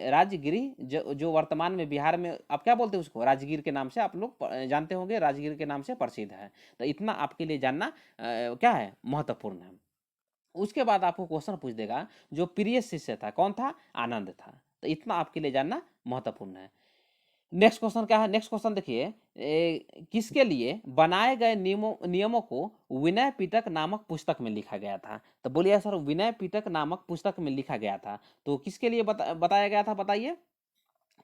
राजगृह जो वर्तमान में बिहार में आप क्या बोलते हैं उसको, राजगीर के नाम से आप लोग जानते होंगे, राजगीर के नाम से प्रसिद्ध है। तो इतना आपके लिए जानना क्या है, महत्वपूर्ण है। उसके बाद आपको क्वेश्चन पूछ देगा जो प्रिय शिष्य था कौन था, आनंद था। तो इतना आपके लिए जानना महत्वपूर्ण है। नेक्स्ट क्वेश्चन क्या है, नेक्स्ट क्वेश्चन देखिए, किसके लिए बनाए गए नियमों को विनय पिटक नामक पुस्तक में लिखा गया था। तो बोलिए सर, विनय पिटक नामक पुस्तक में लिखा गया था, तो किसके लिए बताया गया था, बताइए।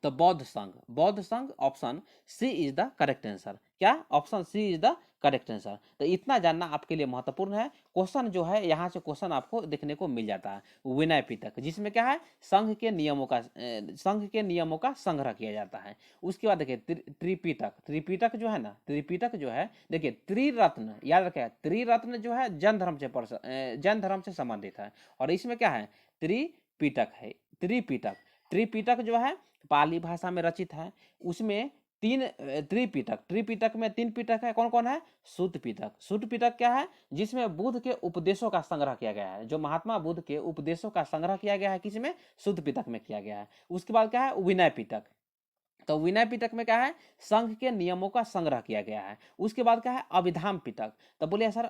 तो बौद्ध संघ, बौद्ध संघ, option C is the correct answer. क्या, option C is the correct answer. तो इतना जानना आपके लिए महत्वपूर्ण है। क्वेश्चन जो है यहाँ से क्वेश्चन आपको देखने को मिल जाता है विनय पिटक, जिसमें क्या है, संघ के नियमों का संग्रह किया जाता है। उसके बाद देखिए त्रिपिटक, त्रिपिटक जो है ना, त्रिपिटक जो है देखिए, त्रिरत्न याद रखें, त्रिरत्न जो है जैन धर्म से संबंधित है। और इसमें क्या है, त्रिपिटक है, त्रिपिटक। त्रिपिटक जो है पाली भाषा में रचित है। उसमें त्रिपिटक, त्रिपिटक में 3 पिटक है, कौन कौन है, सुत्त पिटक। सुत्त पिटक क्या है, जिसमें बुद्ध के उपदेशों का संग्रह किया गया है, जो महात्मा बुद्ध के उपदेशों का संग्रह किया गया है, किसमें, सुत्त पिटक में किया गया है। उसके बाद क्या है, विनय पिटक। तो विनय पिटक में क्या है, संघ के नियमों का संग्रह किया गया है। उसके बाद क्या है, अभिधाम पिटक। तो बोलिए सर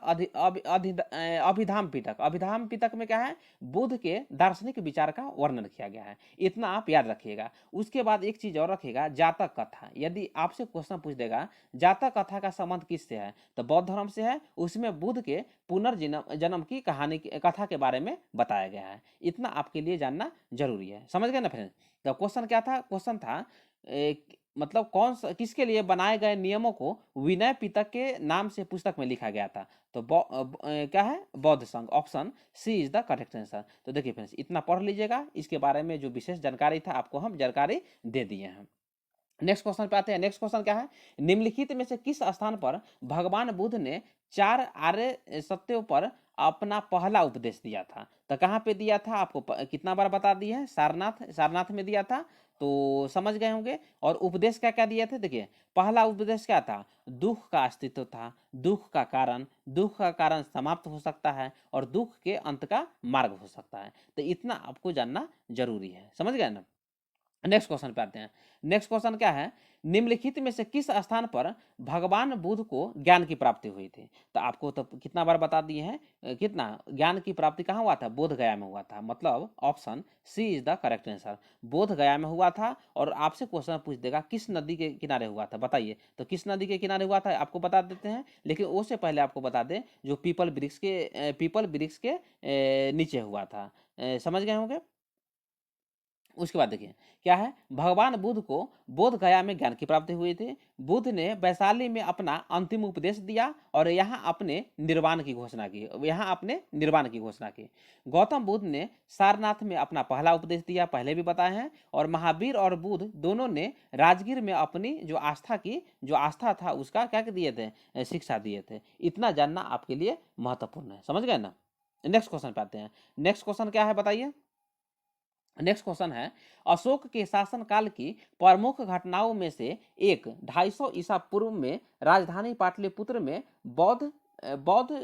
अभिधाम पिटक, अभिधाम पिटक में क्या है, बुद्ध के दार्शनिक विचार का वर्णन किया गया है। इतना आप याद रखिएगा। उसके बाद एक चीज और रखिएगा, जातक कथा। यदि आपसे क्वेश्चन पूछ देगा जातक कथा का संबंध किससे है, तो बौद्ध धर्म से है। उसमें बुद्ध के पुनर्जन्म की कहानी कथा के बारे में बताया गया है। इतना आपके लिए जानना जरूरी है, समझ गए ना फ्रेंड्स। तो क्वेश्चन क्या था, क्वेश्चन था मतलब किसके लिए बनाए गए नियमों को विनय पिटक के नाम से पुस्तक में लिखा गया था। तो क्या है, बौद्ध संघ, option C is the correct answer. तो देखिए फ्रेंड्स, इतना पढ़ लीजिएगा। इसके बारे में जो विशेष जानकारी था आपको हम जानकारी दे दिए हैं। नेक्स्ट क्वेश्चन पे आते हैं। नेक्स्ट क्वेश्चन क्या है, निम्नलिखित में से किस स्थान पर भगवान बुद्ध ने 4 आर्य सत्यों पर अपना पहला उपदेश दिया था। तो कहाँ पे दिया था, आपको कितना बार बता दिए हैं, सारनाथ में दिया था। तो समझ गए होंगे। और उपदेश क्या क्या दिए थे, देखिए पहला उपदेश क्या था, दुख का अस्तित्व था, दुख का कारण समाप्त हो सकता है और दुख के अंत का मार्ग हो सकता है। तो इतना आपको जानना जरूरी है, समझ गए ना। नेक्स्ट क्वेश्चन पे आते हैं। नेक्स्ट क्वेश्चन क्या है, निम्नलिखित में से किस स्थान पर भगवान बुद्ध को ज्ञान की प्राप्ति हुई थी। तो आपको तो कितना बार बता दिए हैं, कितना ज्ञान की प्राप्ति कहाँ हुआ था, बोध गया में हुआ था। मतलब option C is the correct answer, Bodh Gaya में हुआ था। और आपसे क्वेश्चन पूछ देगा किस नदी के किनारे हुआ था, बताइए। तो किस नदी के किनारे हुआ था आपको बता देते हैं, लेकिन उससे पहले आपको बता दें जो पीपल वृक्ष के नीचे हुआ था। समझ गए होंगे। उसके बाद देखिए क्या है, भगवान बुद्ध को बोध गया में ज्ञान की प्राप्ति हुई थी। बुद्ध ने वैशाली में अपना अंतिम उपदेश दिया और यहाँ अपने निर्वाण की घोषणा की। गौतम बुद्ध ने सारनाथ में अपना पहला उपदेश दिया, पहले भी बताए हैं। और महावीर और बुद्ध दोनों ने राजगीर में अपनी जो आस्था था उसका क्या दिए थे, शिक्षा दिए थे। इतना जानना आपके लिए महत्वपूर्ण है, समझ गए ना। नेक्स्ट क्वेश्चन पे आते हैं। नेक्स्ट क्वेश्चन क्या है, बताइए। नेक्स्ट क्वेश्चन है, अशोक के शासनकाल की प्रमुख घटनाओं में से एक 250 ईसा पूर्व में राजधानी पाटलिपुत्र में बौद्ध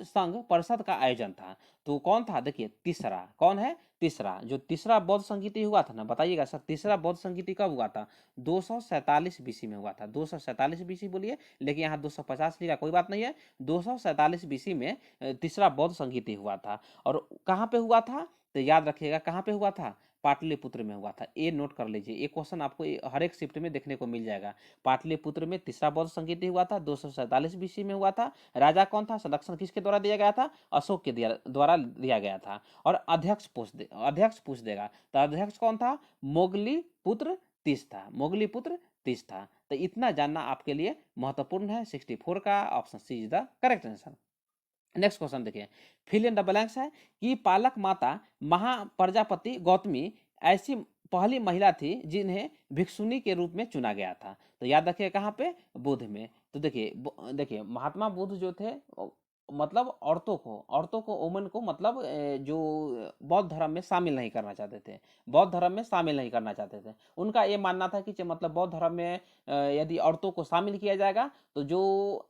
संघ परिषद का आयोजन था। तो कौन था, देखिए तीसरा, कौन है, तीसरा जो तीसरा बौद्ध संगीति हुआ था ना, बताइएगा सर तीसरा बौद्ध संगीति कब हुआ था, 247 बीसी में हुआ था। 247 बीसी बोलिए, लेकिन यहाँ 250 लिखा, कोई बात नहीं है। 247 बीसी में तीसरा बौद्ध संगीति हुआ था। और कहाँ पे हुआ था, तो याद रखिएगा कहाँ पे हुआ था, पाटलिपुत्र में हुआ था। ये नोट कर लीजिए, ये क्वेश्चन आपको हर एक शिफ्ट में देखने को मिल जाएगा। पाटलिपुत्र में तीसरा बौद्ध संगीति हुआ था, 247 बीसी में हुआ था। राजा कौन था, संरक्षण किसके द्वारा दिया गया था, अशोक के द्वारा दिया गया था। और अध्यक्ष पूछ देगा, तो अध्यक्ष कौन था, मोगली पुत्र तीस था, मोगली पुत्र तीस था। तो इतना जानना आपके लिए महत्वपूर्ण है। 64 का option C is the correct answer. Next question देखिए, फिल इन द ब्लैंक्स है कि पालक माता महाप्रजापति गौतमी ऐसी पहली महिला थी जिन्हें भिक्षुनी के रूप में चुना गया था। तो याद रखिए कहाँ पे, बुद्ध में। तो देखिए महात्मा बुद्ध जो थे मतलब औरतों को वुमेन को मतलब जो बौद्ध धर्म में शामिल नहीं करना चाहते थे, बौद्ध धर्म में शामिल नहीं करना चाहते थे। उनका ये मानना था कि मतलब बौद्ध धर्म में यदि औरतों को शामिल किया जाएगा तो जो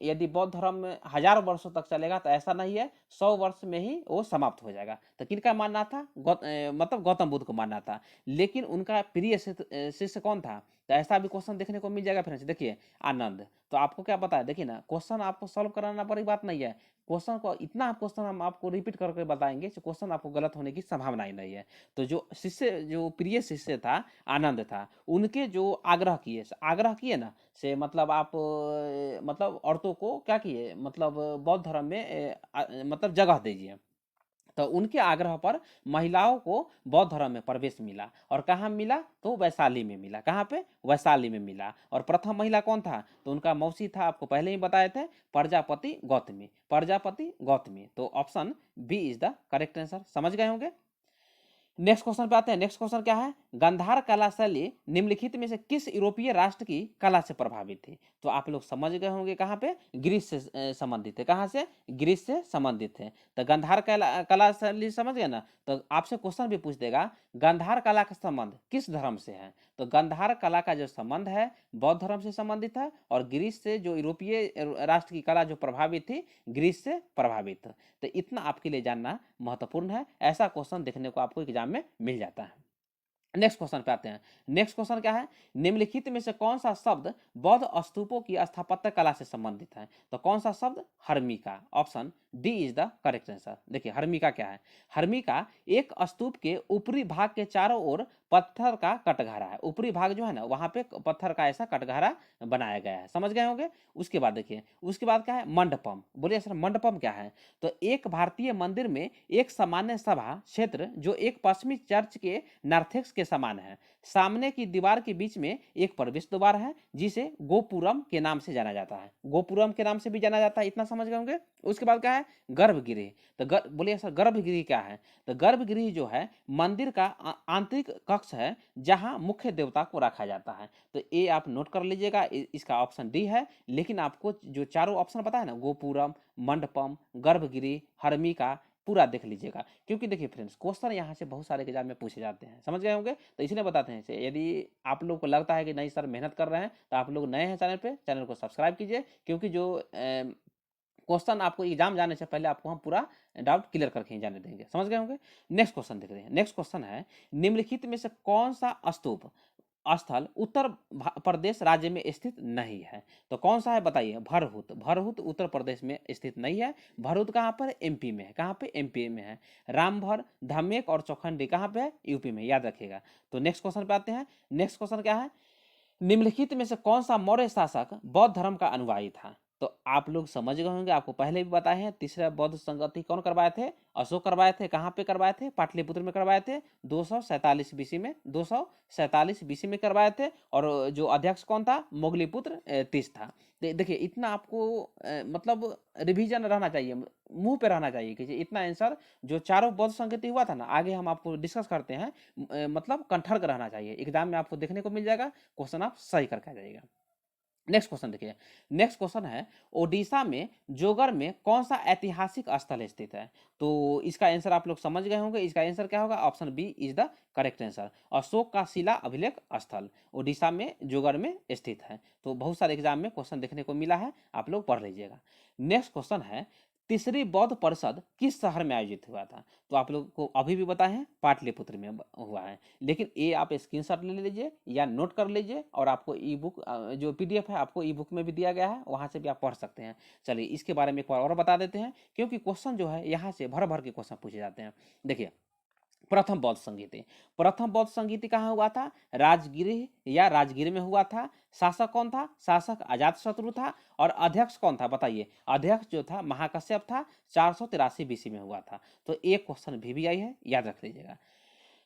यदि बौद्ध धर्म में हजारों वर्षों तक चलेगा तो ऐसा नहीं है, 100 वर्ष में ही वो समाप्त हो जाएगा। तो किनका मानना था? मतलब गौतम बुद्ध को मानना था। लेकिन उनका प्रिय शिष्य कौन था? तो ऐसा भी क्वेश्चन देखने को मिल जाएगा फ्रेंड्स। देखिए आनंद, तो आपको क्या पता है, देखिए ना, क्वेश्चन आपको सॉल्व कराना बड़ी बात नहीं है। क्वेश्चन को इतना क्वेश्चन हम आपको रिपीट करके बताएंगे कि क्वेश्चन आपको गलत होने की संभावना ही नहीं है। तो जो प्रिय शिष्य था आनंद था, उनके जो आग्रह किए ना से मतलब आप मतलब औरतों को क्या किए, मतलब बौद्ध धर्म में मतलब जगह दीजिए। तो उनके आग्रह पर महिलाओं को बौद्ध धर्म में प्रवेश मिला। और कहाँ मिला? तो वैशाली में मिला। कहाँ पे? वैशाली में मिला। और प्रथम महिला कौन था? तो उनका मौसी था, आपको पहले ही बताए थे, प्रजापति गौतमी। तो option B is the correct answer. समझ गए होंगे। नेक्स्ट क्वेश्चन पे आते हैं। नेक्स्ट क्वेश्चन क्या है? गांधार कला शैली निम्नलिखित में से किस यूरोपीय राष्ट्र की कला से प्रभावित थी? तो आप लोग समझ गए होंगे कहाँ पे, ग्रीस से संबंधित है। कहाँ से? ग्रीस से संबंधित है। तो गांधार कला शैली समझ गए ना। तो आपसे क्वेश्चन भी पूछ देगा गांधार कला का संबंध किस धर्म से है? तो गांधार कला का जो संबंध है बौद्ध धर्म से संबंधित है। और ग्रीस से जो यूरोपीय राष्ट्र की कला जो प्रभावित थी, ग्रीस से प्रभावित। तो इतना आपके लिए जानना महत्वपूर्ण है। ऐसा क्वेश्चन देखने को आपको एग्जाम में मिल जाता है। नेक्स्ट क्वेश्चन पे आते हैं। नेक्स्ट क्वेश्चन क्या है? निम्नलिखित में से कौन सा शब्द बौद्ध स्तूपों की स्थापत्य कला से संबंधित है? तो कौन सा शब्द? Harmika. Option D is the correct answer. देखिए हर्मिका क्या है? हर्मिका एक स्तूप के ऊपरी भाग के चारों ओर पत्थर का कटघरा है। ऊपरी भाग जो है ना, वहां पे पत्थर का ऐसा कटघरा बनाया गया है। समझ गए होंगे। उसके बाद देखिए, उसके बाद क्या है? मंडपम। बोलिए सर मंडपम क्या है? तो एक भारतीय मंदिर में एक सामान्य सभा क्षेत्र जो एक पश्चिमी चर्च के नार्थेक्स के समान है। सामने की दीवार के बीच में एक प्रवेश द्वार है जिसे गोपुरम के नाम से जाना जाता है। गोपुरम के नाम से भी जाना जाता है। इतना समझ गए होंगे। उसके बाद क्या है? गर्भगृह। तो बोलिए सर गर्भगृह क्या है? तो गर्भगृह जो है मंदिर का आंतरिक कक्ष है जहां मुख्य देवता को रखा जाता है। तो ये आप नोट कर लीजिएगा, इसका ऑप्शन डी है। लेकिन आपको जो चारों ऑप्शन पता है ना, गोपुरम, मंडपम, गर्भगृह, हर्मिका, पूरा देख लीजिएगा। क्योंकि देखिए फ्रेंड्स, क्वेश्चन यहाँ से बहुत सारे एग्जाम में पूछे जाते हैं। समझ गए होंगे। तो इसलिए बताते हैं इसे। यदि आप लोग को लगता है कि नहीं सर मेहनत कर रहे हैं, तो आप लोग नए हैं चैनल पे, चैनल को सब्सक्राइब कीजिए। क्योंकि जो क्वेश्चन आपको एग्जाम जाने से पहले आपको हम पूरा डाउट क्लियर करके ही जाने देंगे। समझ गए होंगे। नेक्स्ट क्वेश्चन देख रहे हैं। नेक्स्ट क्वेश्चन है निम्नलिखित में से कौन सा स्तूप स्थल उत्तर प्रदेश राज्य में स्थित नहीं है? तो कौन सा है बताइए? भरहुत। भरहुत उत्तर प्रदेश में स्थित नहीं है। भरहुत कहाँ पर? एमपी में है। कहाँ पे? एमपी में है। रामभर, धमेक और चौखंडी कहाँ पे है? यूपी में। याद रखिएगा। तो नेक्स्ट क्वेश्चन पे आते हैं। नेक्स्ट क्वेश्चन क्या है? निम्नलिखित में से कौन सा मौर्य शासक बौद्ध धर्म का अनुयायी था? तो आप लोग समझ गए होंगे, आपको पहले भी बताए हैं। तीसरा बौद्ध संगति कौन करवाए थे? अशोक करवाए थे। कहाँ पे करवाए थे? पाटलिपुत्र में करवाए थे। 247 बीसी में, 247 बीसी में करवाए थे। और जो अध्यक्ष कौन था? मोगलीपुत्र तीस था। देखिए इतना आपको मतलब रिवीजन रहना चाहिए, मुंह पे रहना चाहिए कि इतना आंसर जो चारों बौद्ध संगति हुआ था ना, आगे हम आपको डिस्कस करते हैं, मतलब कंठर्क रहना चाहिए। एग्जाम में आपको देखने को मिल जाएगा। क्वेश्चन आप सही करके आ जाइएगा। नेक्स्ट क्वेश्चन देखिए। नेक्स्ट क्वेश्चन है ओडिशा में जोगर में कौन सा ऐतिहासिक स्थल स्थित है? तो इसका आंसर आप लोग समझ गए होंगे। इसका आंसर क्या होगा? Option B is the correct answer. Ashoka का शिला अभिलेख स्थल ओडिशा में जोगर में स्थित है। तो बहुत सारे एग्जाम में क्वेश्चन देखने को मिला है, आप लोग पढ़ लीजिएगा। नेक्स्ट क्वेश्चन है तीसरी बौद्ध परिषद किस शहर में आयोजित हुआ था? तो आप लोग को अभी भी बताए हैं पाटलिपुत्र में हुआ है। लेकिन ये आप स्क्रीनशॉट ले लीजिए या नोट कर लीजिए। और आपको ई बुक जो पीडीएफ है आपको ई बुक में भी दिया गया है, वहां से भी आप पढ़ सकते हैं। चलिए इसके बारे में एक बार और बता देते हैं, क्योंकि क्वेश्चन जो है यहाँ से भर भर के क्वेश्चन पूछे जाते हैं। देखिए प्रथम बौद्ध संगीति, प्रथम बौद्ध संगीति कहाँ हुआ था? राजगीर या राजगीर में हुआ था। शासक कौन था? शासक अजातशत्रु था। और अध्यक्ष कौन था बताइए? अध्यक्ष जो था महाकश्यप था। 483 बीसी में हुआ था। तो एक क्वेश्चन भी आई है, याद रख लीजिएगा।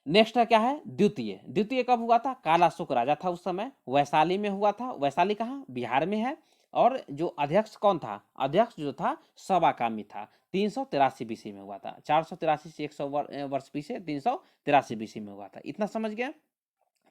नेक्स्ट क्या है? द्वितीय। द्वितीय कब हुआ था? कालाशोक राजा था उस समय, वैशाली में हुआ था। वैशाली कहाँ? बिहार में है। और जो अध्यक्ष कौन था? अध्यक्ष जो था सवाकामी था। 383 बीसी में हुआ था। 483 से 100 वर्ष पीछे 383 बीसी में हुआ था। इतना समझ गया।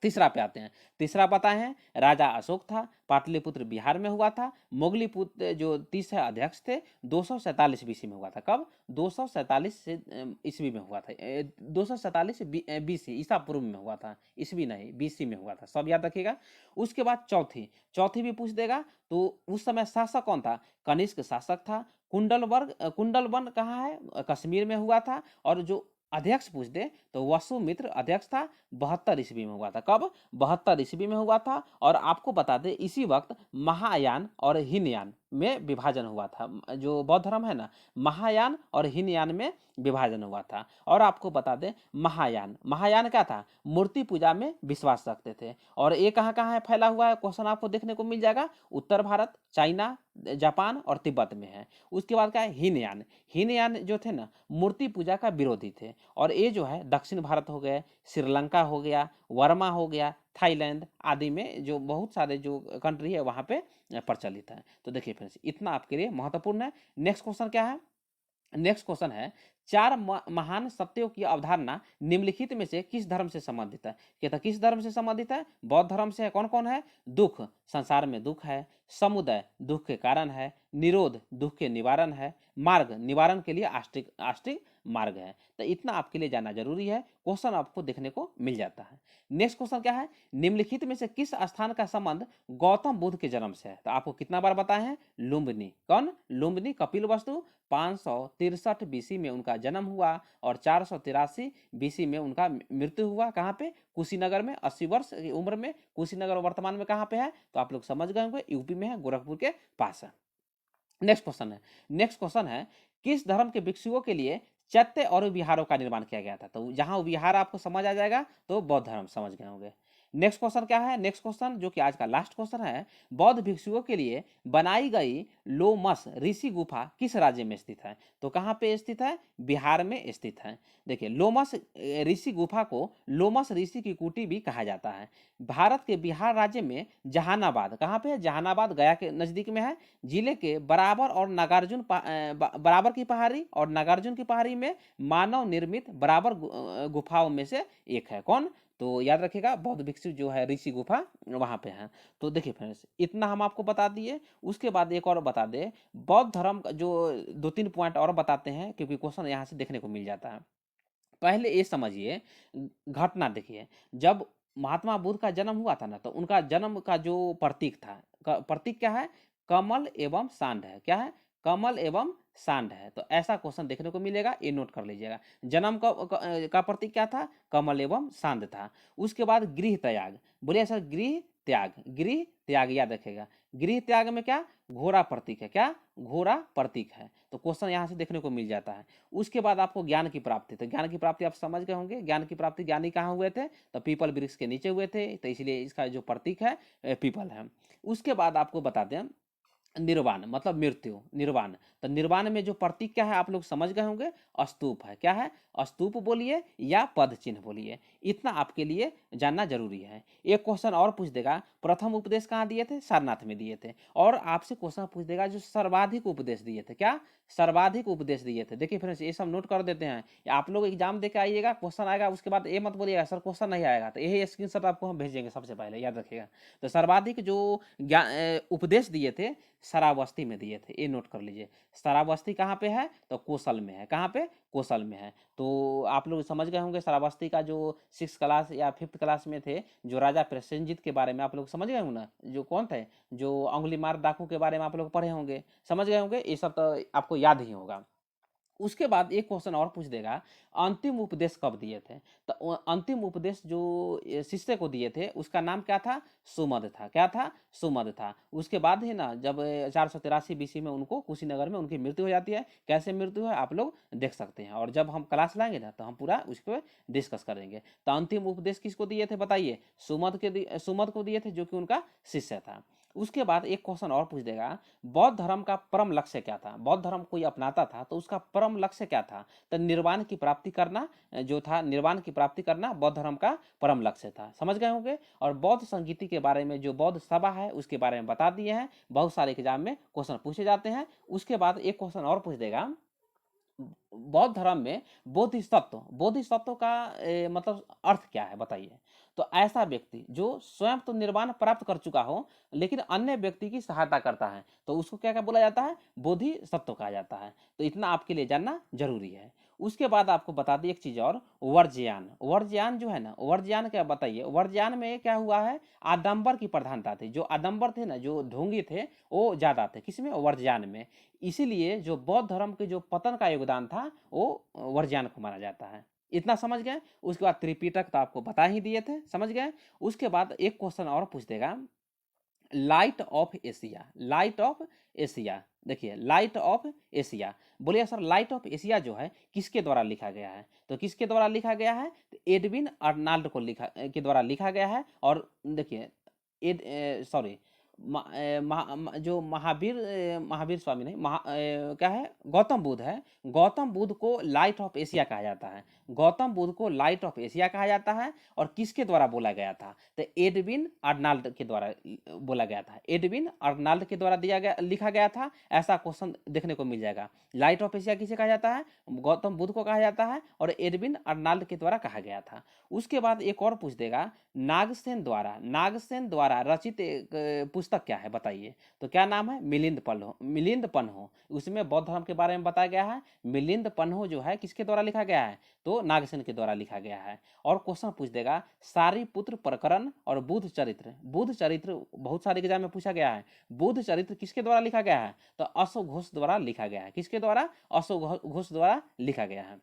तीसरा पे आते हैं। तीसरा पता है, राजा अशोक था, पाटलिपुत्र बिहार में हुआ था। मोगली पुत्र जो तीसरे अध्यक्ष थे, 247 बीसी में हुआ था। कब? 247 से ईस्वी में हुआ था। 247 बीसी, ईसा पूर्व में हुआ था, ईस्वी नहीं, बीसी में हुआ था, सब याद रखिएगा। उसके बाद चौथी, चौथी भी पूछ देगा। तो उस समय शासक कौन था? कनिष्क शासक था। कुंडलवन कहाँ है? कश्मीर में हुआ था। और जो अध्यक्ष पूछ दे तो वसुमित्र अध्यक्ष था, 72 ईस्वी में हुआ था। कब? 72 ईस्वी में हुआ था। और आपको बता दें, इसी वक्त महायान और हीनयान में विभाजन हुआ था। जो बौद्ध धर्म है ना, महायान और हीनयान में विभाजन हुआ था। और आपको बता दें, महायान, महायान क्या था? मूर्ति पूजा में विश्वास रखते थे। और ये कहाँ कहाँ है फैला हुआ है? क्वेश्चन आपको देखने को मिल जाएगा, उत्तर भारत, चाइना, जापान और तिब्बत में है। उसके बाद क्या है? हीनयान। हीनयान जो थे ना, मूर्ति पूजा का विरोधी थे। और ये जो है दक्षिण भारत हो गए, श्रीलंका हो गया, वर्मा हो गया, थाईलैंड आदि में जो बहुत सारे जो कंट्री है वहाँ पे प्रचलित है। तो देखिए फ्रेंड्स, इतना आपके लिए महत्वपूर्ण है। नेक्स्ट क्वेश्चन क्या है? नेक्स्ट क्वेश्चन है, चार महान सत्यों की अवधारणा निम्नलिखित में से किस धर्म से संबंधित है? कहता किस धर्म से संबंधित है? बौद्ध धर्म से है। कौन कौन है? दुख, संसार में दुख है। समुदय, दुख के कारण है। निरोध, दुख के निवारण है। मार्ग, निवारण के लिए आस्तिक आस्तिक मार्ग है। तो इतना आपके लिए जानना जरूरी है। क्वेश्चन आपको देखने को मिल जाता है। नेक्स्ट क्वेश्चन क्या है? निम्नलिखित में से किस स्थान का संबंध गौतम बुद्ध के जन्म से है? तो आपको कितना बार बताए हैं? लुम्बिनी। कौन? लुम्बिनी, कपिल वस्तु। 563 बीसी में उनका जन्म हुआ और 483 बीसी में उनका मृत्यु हुआ। कहाँ पे? कुशीनगर में। 80 वर्ष की उम्र में। कुशीनगर वर्तमान में कहाँ पे है? तो आप लोग समझ गए होंगे, यूपी में है, गोरखपुर के पास है। नेक्स्ट क्वेश्चन है, नेक्स्ट क्वेश्चन है, किस धर्म के भिक्षुओं के लिए चैत्य और विहारों का निर्माण किया गया था? तो जहां विहार आपको समझ आ जाएगा तो बौद्ध धर्म समझ गए होंगे। नेक्स्ट क्वेश्चन क्या है? नेक्स्ट क्वेश्चन जो कि आज का लास्ट क्वेश्चन है, बौद्ध भिक्षुओं के लिए बनाई गई लोमस ऋषि गुफा किस राज्य में स्थित है? तो कहाँ पे स्थित है? बिहार में स्थित है। देखिए, लोमस ऋषि गुफा को लोमस ऋषि की कुटी भी कहा जाता है। भारत के बिहार राज्य में जहानाबाद, कहाँ पे है? जहानाबाद गया के नजदीक में है। जिले के बराबर और नागार्जुन बराबर की पहाड़ी और नागार्जुन की पहाड़ी में मानव निर्मित बराबर गुफाओं में से एक है। कौन? तो याद रखिएगा, बौद्ध भिक्षु जो है ऋषि गुफा वहां पे है। तो देखिए फ्रेंड्स, इतना हम आपको बता दिए। उसके बाद एक और बता दे, बौद्ध धर्म का जो 2-3 पॉइंट और बताते हैं, क्योंकि क्वेश्चन यहाँ से देखने को मिल जाता है। पहले ये समझिए, घटना देखिए, जब महात्मा बुद्ध का जन्म हुआ था ना, तो उनका जन्म का जो प्रतीक था, प्रतीक क्या है? कमल एवं सांड है। क्या है? कमल एवं सांड है। तो ऐसा क्वेश्चन देखने को मिलेगा, ये नोट कर लीजिएगा। जन्म का प्रतीक क्या था? कमल एवं सांड था। उसके बाद गृह त्याग, बोलिए सर, गृह त्याग, गृह त्याग याद रखेगा। गृह त्याग में क्या? घोड़ा प्रतीक है। क्या? घोड़ा प्रतीक है। तो क्वेश्चन यहाँ से देखने को मिल जाता है। उसके बाद आपको ज्ञान की प्राप्ति, तो ज्ञान की प्राप्ति आप समझ गए होंगे। ज्ञान की प्राप्ति ज्ञानी कहाँ हुए थे? तो पीपल वृक्ष के नीचे हुए थे, तो इसलिए इसका जो प्रतीक है पीपल है। उसके बाद आपको बता दें, निर्वाण मतलब मृत्यु, निर्वाण। तो निर्वाण में जो प्रतीक क्या है आप लोग समझ गए होंगे, स्तूप है। क्या है? स्तूप बोलिए या पद चिन्ह बोलिए। इतना आपके लिए जानना जरूरी है। एक क्वेश्चन और पूछ देगा, प्रथम उपदेश कहाँ दिए थे? सारनाथ में दिए थे। और आपसे क्वेश्चन पूछ देगा, जो सर्वाधिक उपदेश दिए थे। क्या? सर्वाधिक उपदेश दिए थे। देखिए फ्रेंड्स, ये सब नोट कर देते हैं। आप लोग एग्जाम देके आइएगा, क्वेश्चन आएगा, उसके बाद ये मत बोलिएगा सर क्वेश्चन नहीं आएगा, तो यही स्क्रीनशॉट आपको हम भेजेंगे सबसे पहले, याद रखिएगा। तो सर्वाधिक जो उपदेश दिए थे, शरावस्ती में दिए थे, ये नोट कर लीजिए। शरावस्ती कहाँ पे है? तो कोसल में है। कहाँ पे? कोसल में है। तो आप लोग समझ गए होंगे, शरावस्ती का जो 6 क्लास या 5th क्लास में थे, जो राजा प्रसेनजीत के बारे में आप लोग समझ गए होंगे ना, जो कौन थे, जो अंगुली मार डाकू के बारे में आप लोग पढ़े होंगे, समझ गए होंगे, ये सब तो आपको याद ही होगा। उसके बाद एक क्वेश्चन और पूछ देगा, अंतिम उपदेश कब दिए थे? तो अंतिम उपदेश जो शिष्य को दिए थे, उसका नाम क्या था? सुमद था। क्या था? सुमद था। उसके बाद ही ना, जब 483 बीसी में उनको कुशीनगर में उनकी मृत्यु हो जाती है। कैसे मृत्यु है आप लोग देख सकते हैं, और जब हम क्लास लाएंगे ना, तो हम पूरा उस पर डिस्कस करेंगे। तो अंतिम उपदेश किसको दिए थे बताइए? सुमद को दिए थे, जो कि उनका शिष्य था। उसके बाद एक क्वेश्चन और पूछ देगा, बौद्ध धर्म का परम लक्ष्य क्या था? बौद्ध धर्म कोई अपनाता था तो उसका परम लक्ष्य क्या था? तो निर्वाण की प्राप्ति करना जो था, निर्वाण की प्राप्ति करना बौद्ध धर्म का परम लक्ष्य था। समझ गए होंगे। और बौद्ध संगीति के बारे में, जो बौद्ध सभा है उसके बारे में बता दिए हैं। बहुत सारे एग्जाम में क्वेश्चन पूछे जाते हैं। उसके बाद एक क्वेश्चन और पूछ देगा, बौद्ध धर्म में बोधिसत्व, बोधिसत्व का मतलब अर्थ क्या है बताइए? तो ऐसा व्यक्ति जो स्वयं तो निर्वाण प्राप्त कर चुका हो लेकिन अन्य व्यक्ति की सहायता करता है तो उसको क्या क्या बोला जाता है, बोधिसत्व कहा जाता है। तो इतना आपके लिए जानना जरूरी है। उसके बाद आपको बता दी एक चीज और, वर्ज्यान। वर्ज्यान जो है ना, वर्ज्यान क्या बताइए, वर्ज्यान में क्या हुआ है, आडंबर की प्रधानता थी। जो आडंबर थे ना, जो ढोंगी थे, वो ज्यादा थे किसमें, वर्ज्यान में। इसीलिए जो बौद्ध धर्म के जो पतन का योगदान था वो वर्ज्यान को माना जाता है। इतना समझ गए। उसके बाद त्रिपिटक तो आपको बता ही दिए थे, समझ गए। उसके बाद एक क्वेश्चन और पूछ देगा, light of Asia. Light of Asia, देखिए लाइट ऑफ एशिया, बोलिए सर लाइट ऑफ एशिया जो है किसके द्वारा लिखा गया है, तो किसके द्वारा लिखा गया है, तो एडविन अर्नाल्ड को लिखा के द्वारा लिखा गया है। और देखिए सॉरी, जो महावीर महावीर स्वामी नहीं, क्या है, गौतम बुद्ध है। गौतम बुद्ध को लाइट ऑफ एशिया कहा जाता है। गौतम बुद्ध को लाइट ऑफ एशिया कहा जाता है। और किसके द्वारा बोला गया था, तो एडविन अर्नाल्ड के द्वारा बोला गया था। एडविन अर्नाल्ड के द्वारा दिया गया, लिखा गया था। ऐसा क्वेश्चन देखने को मिल जाएगा। लाइट ऑफ एशिया किसे कहा जाता है, गौतम बुद्ध को कहा जाता है और एडविन अर्नाल्ड के द्वारा कहा गया था। उसके बाद एक और पूछ देगा, नागसेन द्वारा रचित एक पुस्तक क्या है बताइए, तो क्या नाम है, मिलिंद पन्हो। उसमें बौद्ध धर्म के बारे में बताया गया है। मिलिंद पन्हो जो है किसके द्वारा लिखा गया है, तो नागसेन के द्वारा लिखा गया है। और क्वेश्चन पूछ देगा, सारीपुत्र प्रकरण और बुद्ध चरित्र। बुद्ध चरित्र बहुत सारे एग्जाम में पूछा गया है। बुद्ध चरित्र किसके द्वारा लिखा गया है, तो अशोक घोष द्वारा लिखा गया है। किसके द्वारा, अशोक घोष द्वारा लिखा गया है।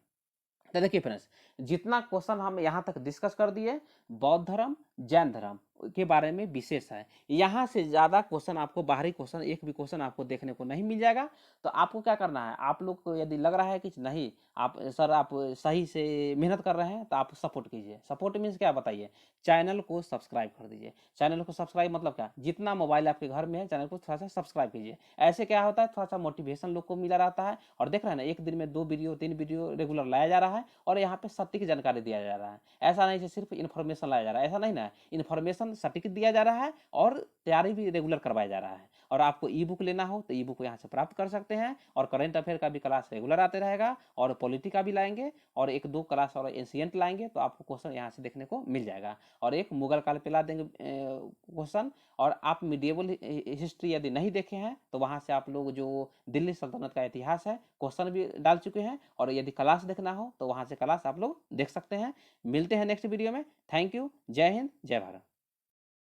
तो देखिए फ्रेंड्स, जितना क्वेश्चन हम यहाँ तक डिस्कस कर दिए, बौद्ध धर्म, जैन धर्म के बारे में विशेष है। यहाँ से ज़्यादा क्वेश्चन आपको, बाहरी क्वेश्चन एक भी क्वेश्चन आपको देखने को नहीं मिल जाएगा। तो आपको क्या करना है, आप लोग को यदि लग रहा है कि नहीं आप सर आप सही से मेहनत कर रहे हैं, तो आप सपोर्ट कीजिए। सपोर्ट मीन्स क्या बताइए, चैनल को सब्सक्राइब कर दीजिए। चैनल को सब्सक्राइब मतलब क्या, जितना मोबाइल आपके घर में है चैनल को थोड़ा सा सब्सक्राइब कीजिए। ऐसे क्या होता है, थोड़ा सा मोटिवेशन लोग को मिला रहता है। और देख रहे हैं ना, एक दिन में 2 वीडियो 3 वीडियो रेगुलर लाया जा रहा है और यहाँ पे सटीक जानकारी दिया जा रहा है। ऐसा नहीं कि सिर्फ इन्फॉर्मेशन लाया जा रहा है, ऐसा नहीं ना, इन्फॉर्मेशन सटीक दिया जा रहा है और तैयारी भी रेगुलर करवाया जा रहा है। और आपको ई बुक लेना हो तो ई बुक यहाँ से प्राप्त कर सकते हैं। और करंट अफेयर का भी क्लास रेगुलर आते रहेगा और पॉलिटी का भी लाएंगे और 1-2 क्लास और एंशिएंट लाएंगे, तो आपको क्वेश्चन यहाँ से देखने को मिल जाएगा। और एक मुगल काल पे ला देंगे क्वेश्चन। और आप मिडिएबल हिस्ट्री यदि नहीं देखे हैं तो वहाँ से आप लोग जो दिल्ली सल्तनत का इतिहास है क्वेश्चन भी डाल चुके हैं। और यदि क्लास देखना हो तो वहाँ से क्लास आप लोग देख सकते हैं। मिलते हैं नेक्स्ट वीडियो में। Thank you. जय हिंद, जय भारत।